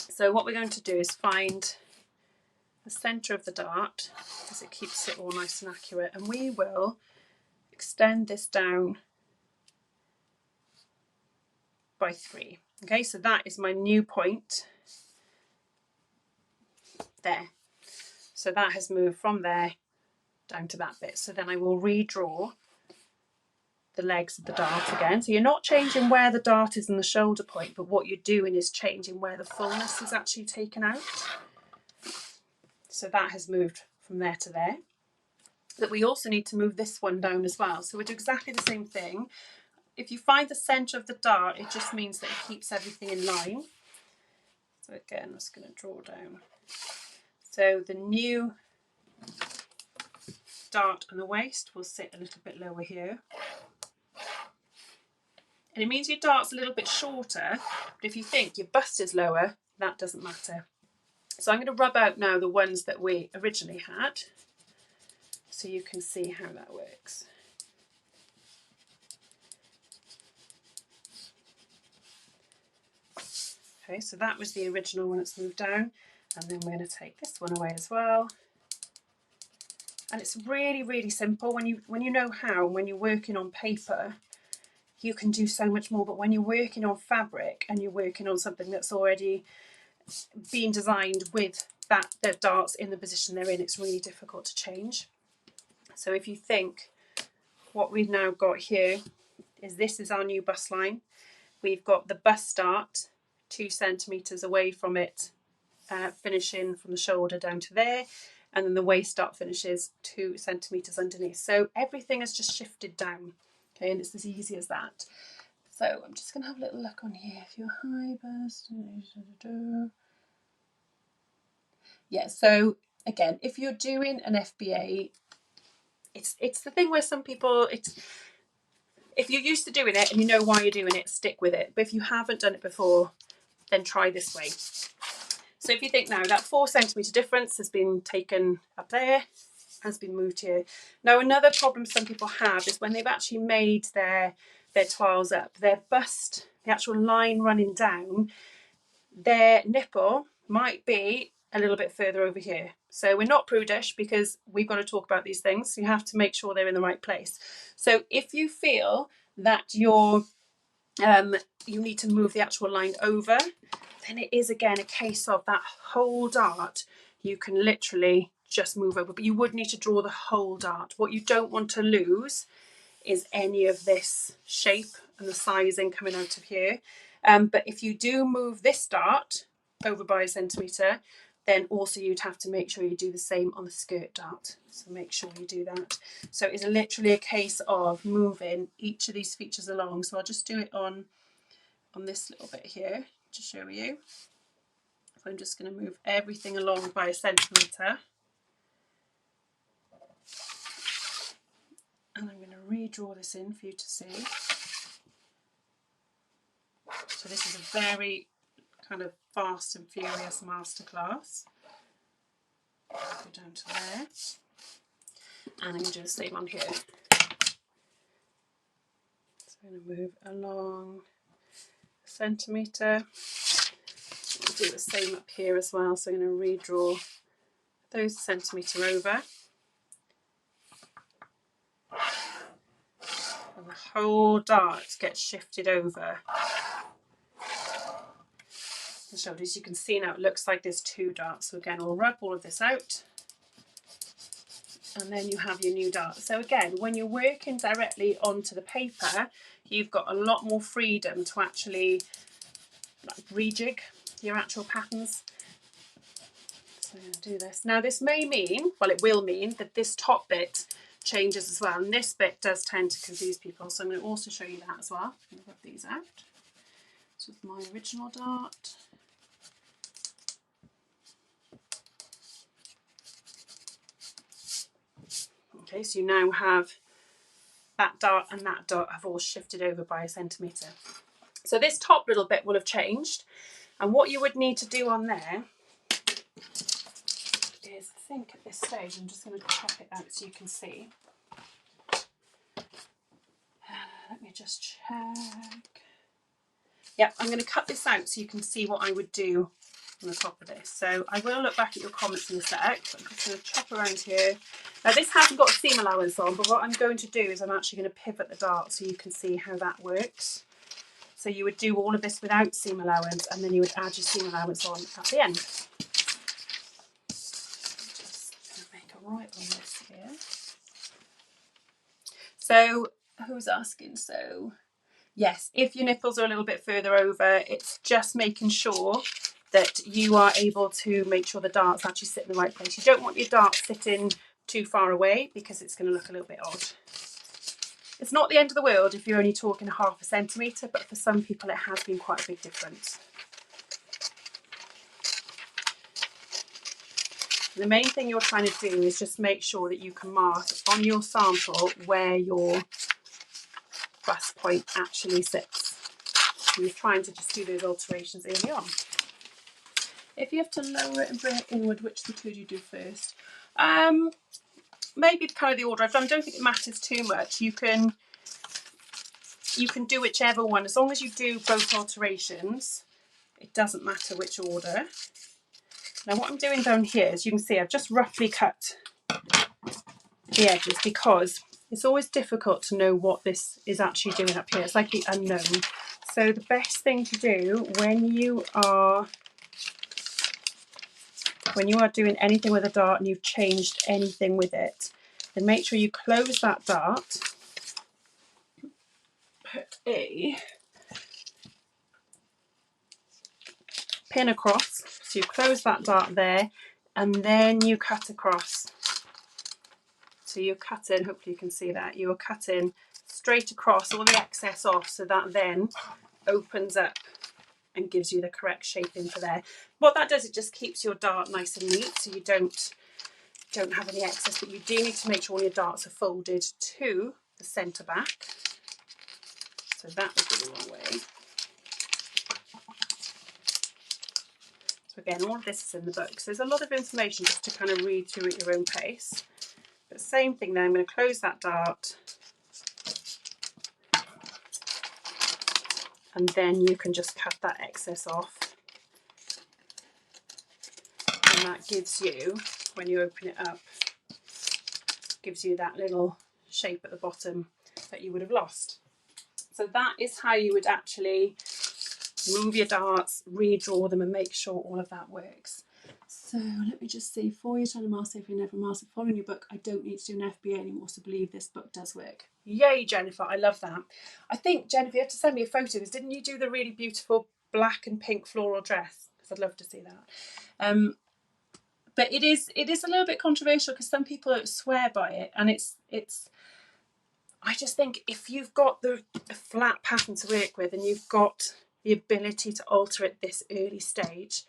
So what we're going to do is find the centre of the dart, because it keeps it all nice and accurate, and we will extend this down by 3. Okay, so that is my new point there. So that has moved from there down to that bit. So then I will redraw the legs of the dart again. So you're not changing where the dart is in the shoulder point, but what you're doing is changing where the fullness is actually taken out. So that has moved from there to there. But we also need to move this one down as well. So we'll do exactly the same thing. If you find the centre of the dart, it just means that it keeps everything in line. So again, I'm just going to draw down. So the new dart and the waist will sit a little bit lower here. And it means your dart's a little bit shorter, but if you think your bust is lower, that doesn't matter. So I'm going to rub out now the ones that we originally had, so you can see how that works. Okay, so that was the original one that's moved down, and then we're going to take this one away as well. And it's really, really simple. When you know how, when you're working on paper, you can do so much more. But when you're working on fabric and you're working on something that's already been designed with the darts in the position they're in, it's really difficult to change. So if you think what we've now got here is this is our new bust line. We've got the bust dart 2 centimetres away from it, finishing from the shoulder down to there, and then the waist dart finishes 2 centimetres underneath. So everything has just shifted down, okay, and it's as easy as that. So I'm just going to have a little look on here. If you're high bust, yeah. So again, if you're doing an FBA, it's the thing where some people, if you're used to doing it and you know why you're doing it, stick with it. But if you haven't done it before, then try this way. So if you think now that 4 centimetre difference has been taken up there, has been moved here. Now another problem some people have is when they've actually made their toiles up, their bust, the actual line running down, their nipple might be a little bit further over here. So we're not prudish because we've got to talk about these things. You have to make sure they're in the right place. So if you feel that you need to move the actual line over, then it is again a case of that whole dart you can literally just move over, but you would need to draw the whole dart. What you don't want to lose is any of this shape and the sizing coming out of here. But if you do move this dart over by a centimetre, then also you'd have to make sure you do the same on the skirt dart. So make sure you do that. So it's literally a case of moving each of these features along. So I'll just do it on this little bit here to show you. I'm just going to move everything along by a centimetre. And I'm going to redraw this in for you to see. So this is a very kind of fast and furious masterclass. Go down to there. And I'm going to do the same on here. So I'm going to move along a centimetre. I'll do the same up here as well. So I'm going to redraw those centimetre over. And the whole dart gets shifted over. So as you can see now, it looks like there's two darts. So again, we'll rub all of this out. And then you have your new dart. So again, when you're working directly onto the paper, you've got a lot more freedom to actually rejig your actual patterns. So I'm going to do this. Now this may mean, well it will mean, that this top bit changes as well. And this bit does tend to confuse people. So I'm going to also show you that as well. I'm going to rub these out. So with my original dart. Okay, so you now have that dart and that dart have all shifted over by a centimetre. So this top little bit will have changed. And what you would need to do on there is, I think at this stage, I'm just going to chop it out so you can see. Let me just check. Yep, I'm going to cut this out so you can see what I would do on the top of this. So I will look back at your comments in a sec, but I'm just going to chop around here. Now this hasn't got a seam allowance on, but what I'm going to do is I'm actually going to pivot the dart so you can see how that works. So you would do all of this without seam allowance, and then you would add your seam allowance on at the end. Just going to make a right on this here. So who's asking? So yes, if your nipples are a little bit further over, it's just making sure that you are able to make sure the darts actually sit in the right place. You don't want your dart sitting too far away because it's going to look a little bit odd. It's not the end of the world if you're only talking half a centimetre, but for some people it has been quite a big difference. The main thing you're trying to do is just make sure that you can mark on your sample where your bust point actually sits. You're trying to just do those alterations early on. If you have to lower it and bring it inward, which of the two do you do first? Maybe kind of the order I've done. I don't think it matters too much. You can do whichever one. As long as you do both alterations, it doesn't matter which order. Now what I'm doing down here, as you can see, I've just roughly cut the edges because it's always difficult to know what this is actually doing up here. It's like the unknown. So the best thing to do when you are doing anything with a dart and you've changed anything with it, then make sure you close that dart, put a pin across, so you close that dart there, and then you cut across. So you're cutting, hopefully you can see that, you're cutting straight across all the excess off, so that then opens up and gives you the correct shaping for there. What that does, it just keeps your dart nice and neat, so you don't have any excess, but you do need to make sure all your darts are folded to the centre back. So that would be the wrong way. So again, all of this is in the book. So there's a lot of information just to kind of read through at your own pace. But same thing there, I'm going to close that dart. And then you can just cut that excess off. And that gives you when you open it up, gives you that little shape at the bottom that you would have lost. So that is how you would actually move your darts, redraw them, and make sure all of that works. So let me just see, 4 years trying to master if you never master. Following your book, I don't need to do an FBA anymore, so believe this book does work. Yay, Jennifer, I love that. I think, Jennifer, you have to send me a photo, because didn't you do the really beautiful black and pink floral dress? Because I'd love to see that. But it is a little bit controversial, because some people swear by it, and it's I just think if you've got the flat pattern to work with and you've got the ability to alter it this early stage,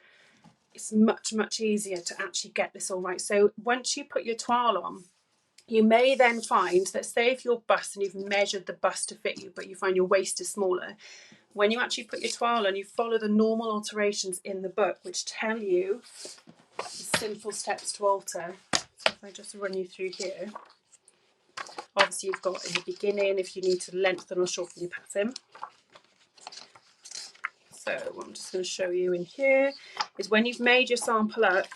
it's much, much easier to actually get this all right. So once you put your toile on, you may then find that, say if you're bust and you've measured the bust to fit you, but you find your waist is smaller, when you actually put your toile on, you follow the normal alterations in the book, which tell you the simple steps to alter. So if I just run you through here. Obviously you've got in the beginning if you need to lengthen or shorten your pattern. So what I'm just going to show you in here is when you've made your sample up,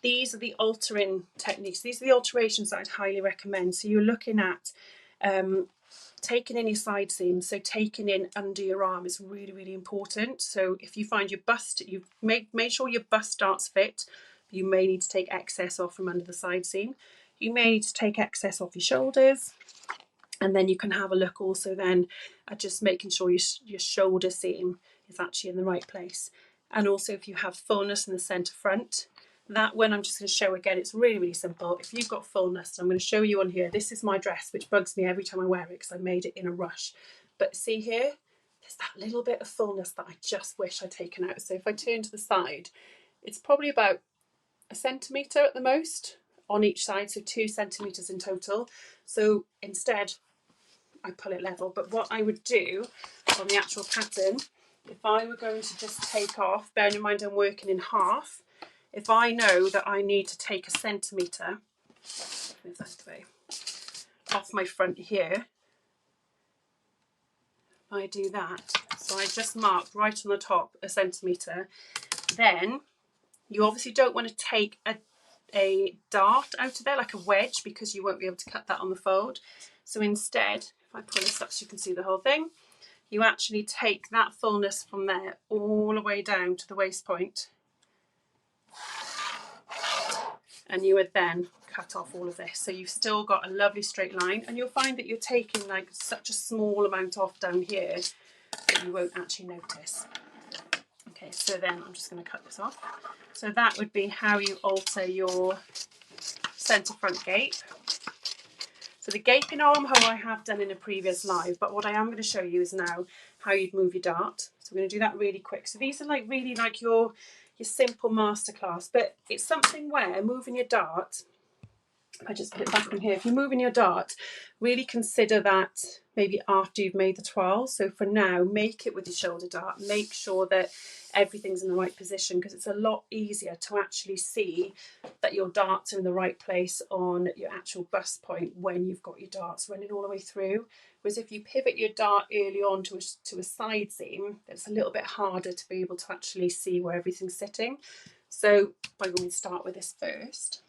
these are the altering techniques. These are the alterations that I'd highly recommend. So you're looking at taking in your side seams. So taking in under your arm is really, really important. So if you find your bust, you've made sure your bust darts fit. You may need to take excess off from under the side seam. You may need to take excess off your shoulders, and then you can have a look also then at just making sure your shoulder seam is actually in the right place. And also if you have fullness in the centre front, that one I'm just going to show again, it's really, really simple. If you've got fullness, I'm going to show you on here, this is my dress, which bugs me every time I wear it because I made it in a rush. But see here, there's that little bit of fullness that I just wish I'd taken out. So if I turn to the side, it's probably about 1 centimetre at the most on each side, so 2 centimetres in total. So instead I pull it level, but what I would do on the actual pattern, if I were going to just take off, bearing in mind I'm working in half, if I know that I need to take 1 centimetre, move that away, off my front here, I do that, so I just marked right on the top 1 centimetre, then you obviously don't want to take a dart out of there, like a wedge, because you won't be able to cut that on the fold. So instead, if I pull this up so you can see the whole thing, you actually take that fullness from there all the way down to the waist point, and you would then cut off all of this. So you've still got a lovely straight line, and you'll find that you're taking like such a small amount off down here that you won't actually notice. Okay, so then I'm just going to cut this off. So that would be how you alter your centre front gape. So the gaping armhole I have done in a previous live, but what I am going to show you is now how you'd move your dart. So we're going to do that really quick. So these are like really like your simple masterclass, but it's something where moving your dart, if I just put it back on here, if you're moving your dart, really consider that maybe after you've made the toile. So for now, make it with your shoulder dart. Make sure that everything's in the right position, because it's a lot easier to actually see that your darts are in the right place on your actual bust point when you've got your darts running all the way through. Whereas if you pivot your dart early on to a side seam, it's a little bit harder to be able to actually see where everything's sitting. So I'm going to start with this first.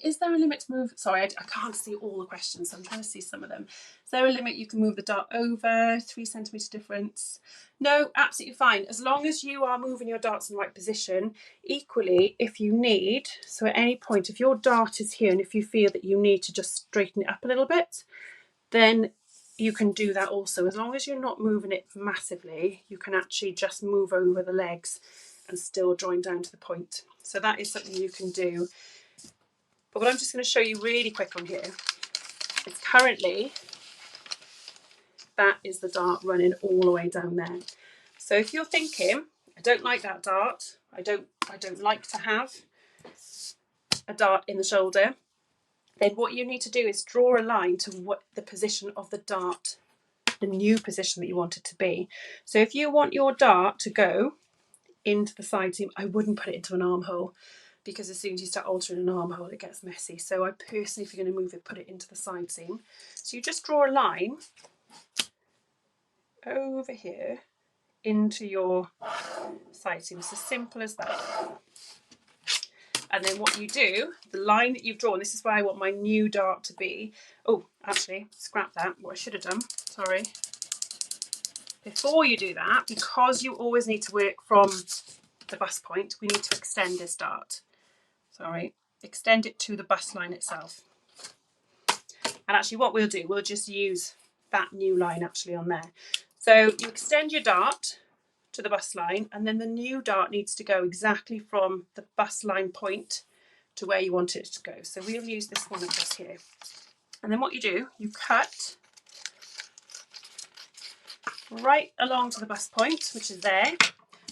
Is there a limit to move? Sorry, I can't see all the questions, so I'm trying to see some of them. Is there a limit you can move the dart over? 3 centimetre difference? No, absolutely fine. As long as you are moving your darts in the right position. Equally, if you need, so at any point, if your dart is here and if you feel that you need to just straighten it up a little bit, then you can do that also. As long as you're not moving it massively, you can actually just move over the legs and still join down to the point. So that is something you can do. But what I'm just going to show you really quick on here is currently that is the dart running all the way down there. So if you're thinking, I don't like that dart, I don't like to have a dart in the shoulder, then what you need to do is draw a line to what the position of the dart, the new position that you want it to be. So if you want your dart to go into the side seam, I wouldn't put it into an armhole, because as soon as you start altering an armhole, it gets messy. So I personally, if you're going to move it, put it into the side seam. So you just draw a line over here into your side seam. It's as simple as that. And then what you do, the line that you've drawn, this is where I want my new dart to be. Oh, actually, scrap that, what I should have done, sorry. Before you do that, because you always need to work from the bust point, we need to extend this dart. Sorry, extend it to the bust line itself. And actually what we'll do, we'll just use that new line actually on there. So you extend your dart to the bust line, and then the new dart needs to go exactly from the bust line point to where you want it to go. So we'll use this one across here. And then what you do, you cut right along to the bust point, which is there.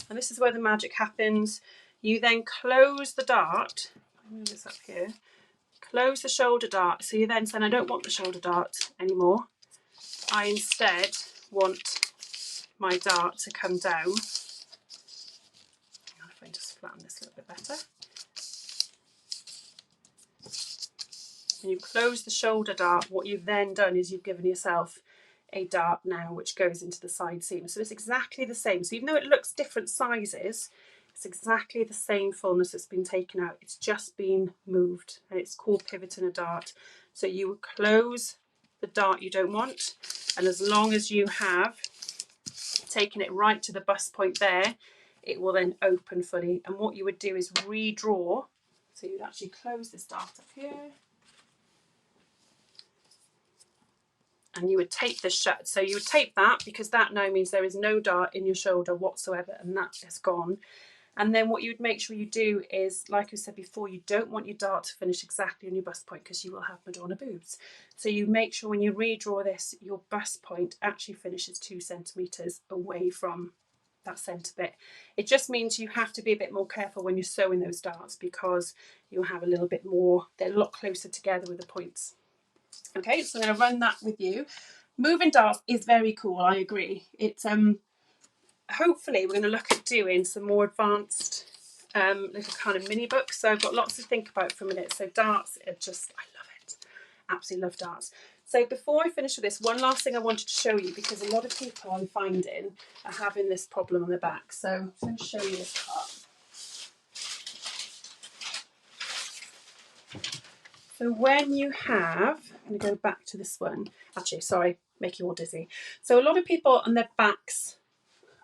And this is where the magic happens. You then close the dart, move this up here, close the shoulder dart. So you then say, I don't want the shoulder dart anymore. I instead want my dart to come down. If I just flatten this a little bit better. When you close the shoulder dart, what you've then done is you've given yourself a dart now which goes into the side seam. So it's exactly the same. So even though it looks different sizes, it's exactly the same fullness that's been taken out. It's just been moved, and it's called pivoting a dart. So you would close the dart you don't want, and as long as you have taken it right to the bust point there, it will then open fully. And what you would do is redraw. So you'd actually close this dart up here, and you would tape this shut. So you would tape that, because that now means there is no dart in your shoulder whatsoever, and that is gone. And then what you would make sure you do is, like we said before, you don't want your dart to finish exactly on your bust point, because you will have Madonna boobs. So you make sure when you redraw this, your bust point actually finishes 2 centimetres away from that centre bit. It just means you have to be a bit more careful when you're sewing those darts, because you'll have a little bit more, they're a lot closer together with the points. Okay, so I'm going to run that with you. Moving darts is very cool, I agree. It's hopefully we're going to look at doing some more advanced little kind of mini books. So I've got lots to think about for a minute. So darts are just, I love it. Absolutely love darts. So before I finish with this, one last thing I wanted to show you, because a lot of people I'm finding are having this problem on their back. So I'm going to show you this part. So when you have, I'm going to go back to this one. Actually, sorry, make you all dizzy. So a lot of people on their backs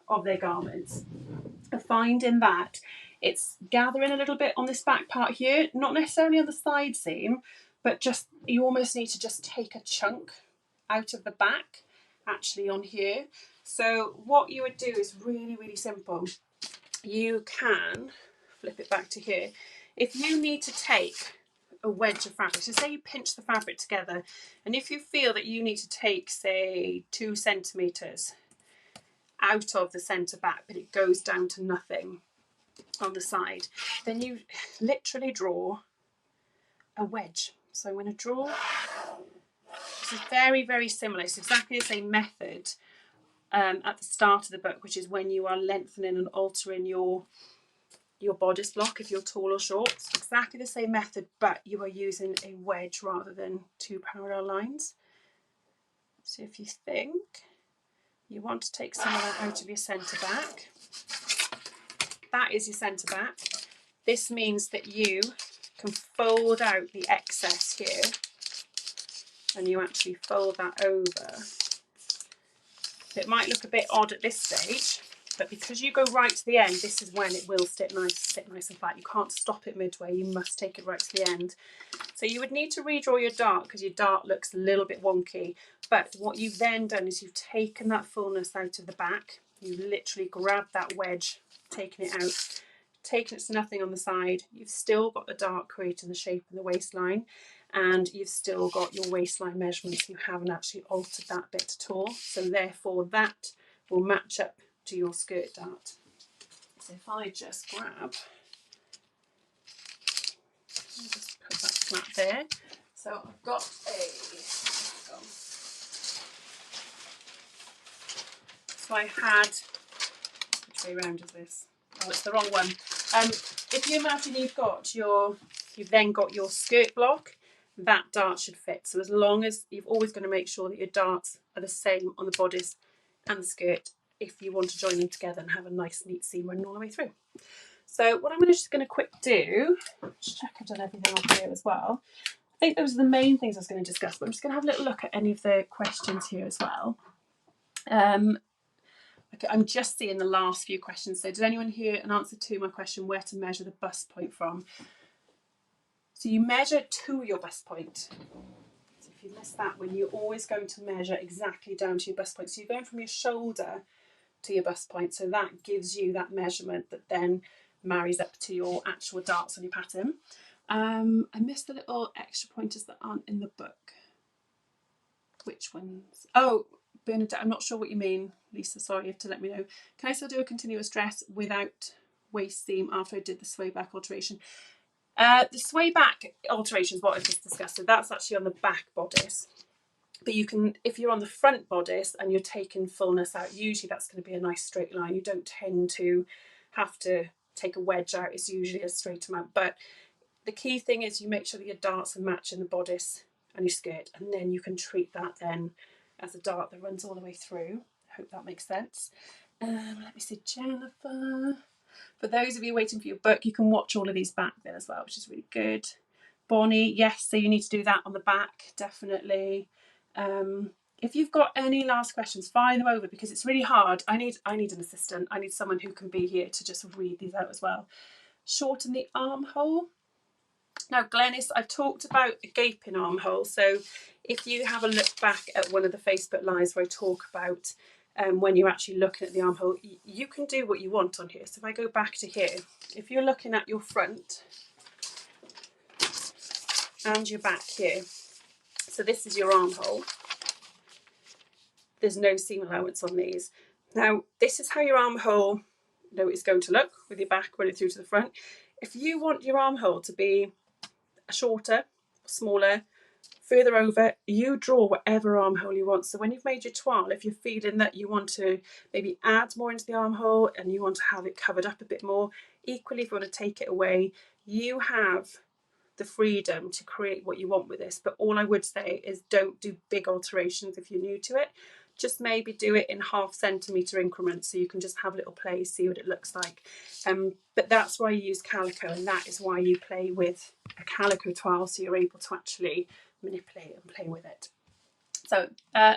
of their garments are finding that it's gathering a little bit on this back part here, not necessarily on the side seam, but just you almost need to just take a chunk out of the back actually on here. So what you would do is really, really simple. You can flip it back to here. If you need to take a wedge of fabric, so say you pinch the fabric together, and if you feel that you need to take, say, 2 centimetres out of the centre back, but it goes down to nothing on the side, then you literally draw a wedge. So I'm going to draw, this is very, very similar. It's exactly the same method at the start of the book, which is when you are lengthening and altering your bodice block, if you're tall or short. It's exactly the same method, but you are using a wedge rather than 2 parallel lines. So if you think you want to take some of that out of your centre back, that is your centre back. This means that you can fold out the excess here, and you actually fold that over. It might look a bit odd at this stage, but because you go right to the end, this is when it will sit nice and flat. You can't stop it midway, you must take it right to the end. So you would need to redraw your dart, because your dart looks a little bit wonky. But what you've then done is you've taken that fullness out of the back. You literally grabbed that wedge, taken it out, taken it to nothing on the side. You've still got the dart creating the shape of the waistline, and you've still got your waistline measurements. You haven't actually altered that bit at all. So therefore that will match up to your skirt dart. So if I just grab, I'll just put that flat there. So I've got so I had, which way round is this? Oh, it's the wrong one. If you imagine you've then got your skirt block, that dart should fit. So as long as you've always got to make sure that your darts are the same on the bodice and the skirt, if you want to join them together and have a nice neat seam running all the way through. So what I'm just going to quick do, just check I've done everything on here as well. I think those are the main things I was going to discuss, but I'm just going to have a little look at any of the questions here as well. Okay, I'm just seeing the last few questions. So did anyone hear an answer to my question, where to measure the bust point from? So you measure to your bust point. So if you missed that one, you're always going to measure exactly down to your bust point. So you're going from your shoulder to your bust point. So that gives you that measurement that then marries up to your actual darts on your pattern. I missed the little extra pointers that aren't in the book. Which ones? Oh, Bernadette, I'm not sure what you mean. Lisa, sorry, you have to let me know. Can I still do a continuous dress without waist seam after I did the sway back alteration? The sway back alteration is what I've just discussed. So that's actually on the back bodice. But you can, if you're on the front bodice and you're taking fullness out, usually that's going to be a nice straight line. You don't tend to have to take a wedge out. It's usually a straight amount. But the key thing is you make sure that your darts are matching the bodice and your skirt, and then you can treat that then as a dart that runs all the way through. I hope that makes sense. Let me see, Jennifer. For those of you waiting for your book, you can watch all of these back then as well, which is really good. Bonnie, yes, so you need to do that on the back, definitely. If you've got any last questions, fire them over, because it's really hard. I need an assistant. I need someone who can be here to just read these out as well. Shorten the armhole. Now, Glenys, I've talked about a gaping armhole. So if you have a look back at one of the Facebook Lives where I talk about when you're actually looking at the armhole, you can do what you want on here. So if I go back to here, if you're looking at your front and your back here, so this is your armhole. There's no seam allowance on these. Now, this is how your armhole is going to look with your back running through to the front. If you want your armhole to be shorter, smaller, further over, you draw whatever armhole you want. So when you've made your toile, if you're feeling that you want to maybe add more into the armhole and you want to have it covered up a bit more, equally if you want to take it away, you have the freedom to create what you want with this. But all I would say is don't do big alterations if you're new to it. Just maybe do it in 0.5 centimetre increments so you can just have a little play, see what it looks like. But that's why you use calico, and that is why you play with a calico toile, so you're able to actually manipulate and play with it. So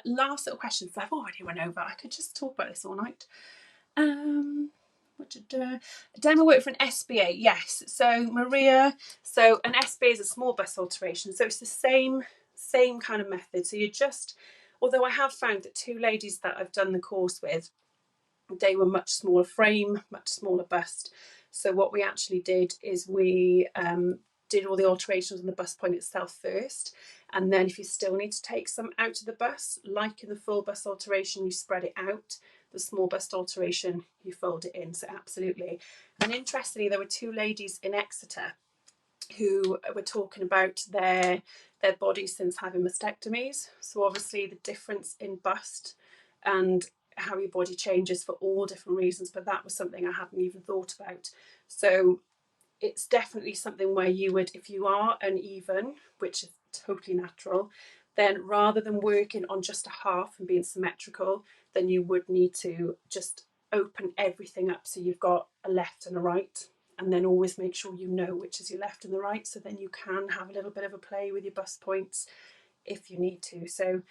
last little questions. I've already run over. I could just talk about this all night. Demo work for an SBA, yes. So Maria, so an SBA is a small bust alteration, so it's the same kind of method. So you just, although I have found that 2 ladies that I've done the course with, they were much smaller frame, much smaller bust. So what we actually did is we did all the alterations on the bust point itself first, and then if you still need to take some out of the bust, like in the full bust alteration, you spread it out. The small bust alteration, you fold it in. So absolutely. And interestingly, there were 2 ladies in Exeter who were talking about their bodies since having mastectomies. So obviously the difference in bust and how your body changes for all different reasons, but that was something I hadn't even thought about. So it's definitely something where you would, if you are uneven, which is totally natural, then rather than working on just a half and being symmetrical, then you would need to just open everything up so you've got a left and a right, and then always make sure you know which is your left and the right, so then you can have a little bit of a play with your bust points if you need to. So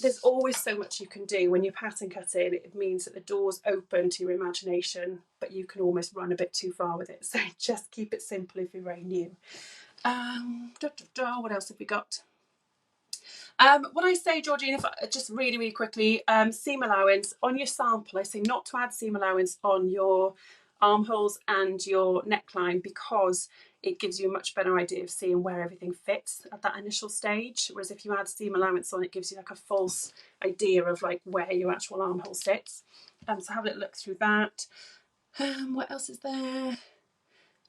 there's always so much you can do when you're pattern cutting. It means that the door's open to your imagination, but you can almost run a bit too far with it. So just keep it simple if you're very new. What else have we got? What I say, Georgina, just really, really quickly, seam allowance on your sample, I say not to add seam allowance on your armholes and your neckline, because it gives you a much better idea of seeing where everything fits at that initial stage. Whereas if you add seam allowance on, it gives you like a false idea of like where your actual armhole sits. So have a little look through that. What else is there?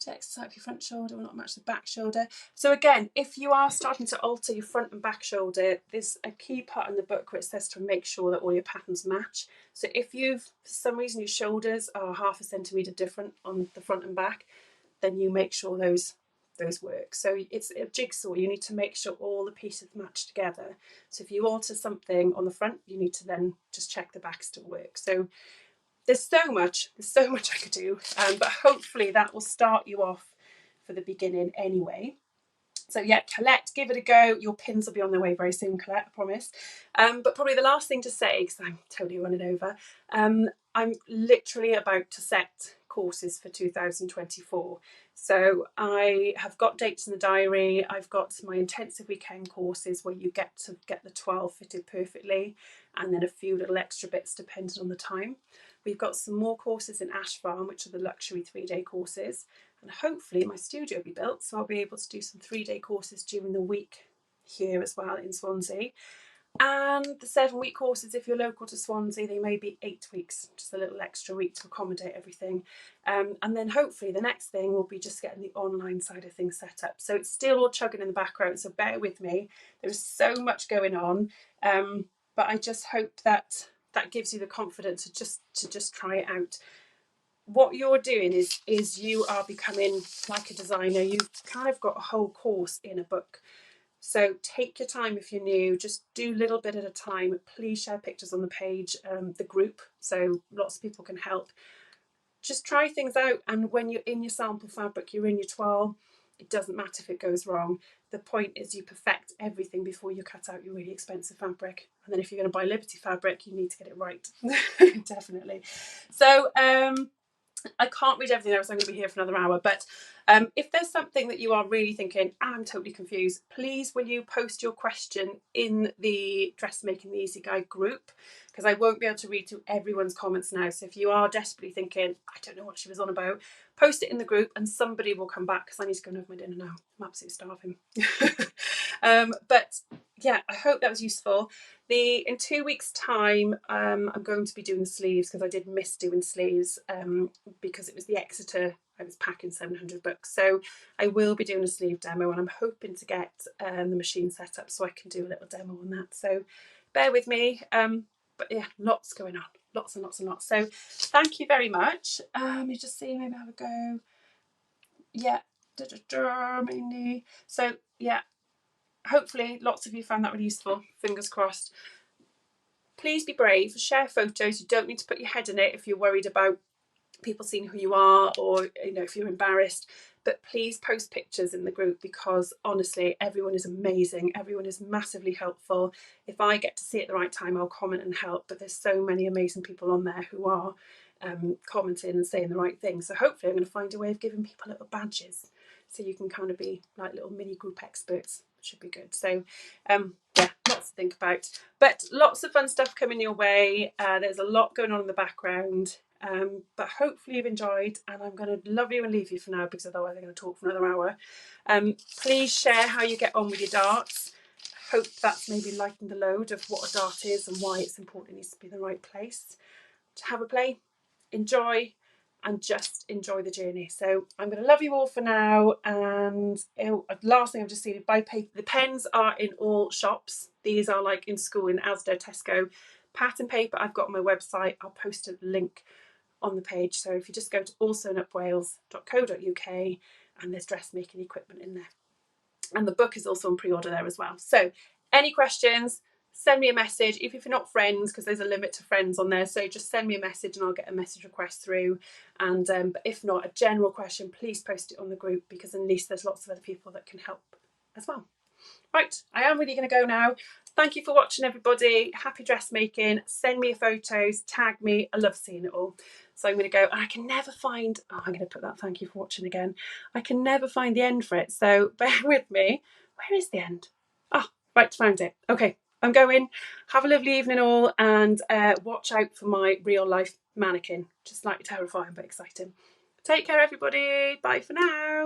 To exercise your front shoulder will not match the back shoulder. So again, if you are starting to alter your front and back shoulder, there's a key part in the book where it says to make sure that all your patterns match. So if you've, for some reason, your shoulders are 0.5 centimetre different on the front and back, then you make sure those work. So it's a jigsaw. You need to make sure all the pieces match together. So if you alter something on the front, you need to then just check the back still works. So there's so much I could do, but hopefully that will start you off for the beginning anyway. So yeah, Colette, give it a go. Your pins will be on their way very soon, Colette, I promise. But probably the last thing to say, because I'm totally running over, I'm literally about to set courses for 2024. So I have got dates in the diary. I've got my intensive weekend courses where you get to get the 12 fitted perfectly, and then a few little extra bits depending on the time. We've got some more courses in Ash Farm, which are the luxury 3-day courses. And hopefully my studio will be built, so I'll be able to do some 3-day courses during the week here as well in Swansea. And the 7-week courses, if you're local to Swansea, they may be 8 weeks, just a little extra week to accommodate everything. And then hopefully the next thing will be just getting the online side of things set up. So it's still all chugging in the background, so bear with me. There's so much going on, but I just hope that gives you the confidence to just try it out. What you're doing is you are becoming like a designer. You've kind of got a whole course in a book. So take your time if you're new, just do a little bit at a time. Please share pictures on the page, the group, so lots of people can help. Just try things out, and when you're in your sample fabric, you're in your toile, it doesn't matter if it goes wrong. The point is you perfect everything before you cut out your really expensive fabric. And then if you're going to buy Liberty fabric, you need to get it right. Definitely. So I can't read everything else, I'm going to be here for another hour, but if there's something that you are really thinking, I'm totally confused, please will you post your question in the Dressmaking the Easy Guide group, because I won't be able to read through everyone's comments now. So if you are desperately thinking, I don't know what she was on about, post it in the group and somebody will come back, because I need to go and have my dinner now. I'm absolutely starving. But yeah, I hope that was useful. In 2 weeks' time, I'm going to be doing the sleeves, because I did miss doing sleeves because it was the Exeter. I was packing 700 books. So I will be doing a sleeve demo, and I'm hoping to get the machine set up so I can do a little demo on that. So bear with me. But yeah, lots going on. Lots and lots and lots. So thank you very much. Let me just see, maybe have a go. Yeah. Mainly. So yeah, hopefully lots of you found that really useful. Fingers crossed. Please be brave, share photos. You don't need to put your head in it if you're worried about people seeing who you are, or if you're embarrassed, but please post pictures in the group, because honestly everyone is amazing, everyone is massively helpful. If I get to see it at the right time, I'll comment and help, but there's so many amazing people on there who are commenting and saying the right thing. So hopefully I'm going to find a way of giving people little badges so you can kind of be like little mini group experts. Should be good. So yeah, lots to think about, but lots of fun stuff coming your way. There's a lot going on in the background, but hopefully you've enjoyed, and I'm going to love you and leave you for now, because otherwise I'm going to talk for another hour. Please share how you get on with your darts. Hope that's maybe lightened the load of what a dart is and why it's important. It needs to be in the right place. To have a play, enjoy, and just enjoy the journey. So I'm going to love you all for now, and last thing I've just seen, buy paper. The pens are in all shops. These are like in school, in Asda, Tesco. Pattern paper I've got on my website. I'll post a link on the page. So if you just go to allsewnupwales.co.uk, and there's dressmaking equipment in there. And the book is also on pre-order there as well. So any questions, send me a message. If you're not friends, because there's a limit to friends on there, so just send me a message and I'll get a message request through. And but if not, a general question, please post it on the group, because at least there's lots of other people that can help as well. Right, I am really going to go now. Thank you for watching, everybody. Happy dressmaking. Send me your photos, tag me. I love seeing it all. So I'm going to go, and I can never find, I'm going to put that thank you for watching again. I can never find the end for it, so bear with me. Where is the end? Oh, right, found it. Okay, I'm going. Have a lovely evening all, and watch out for my real life mannequin. Just slightly terrifying but exciting. Take care, everybody. Bye for now.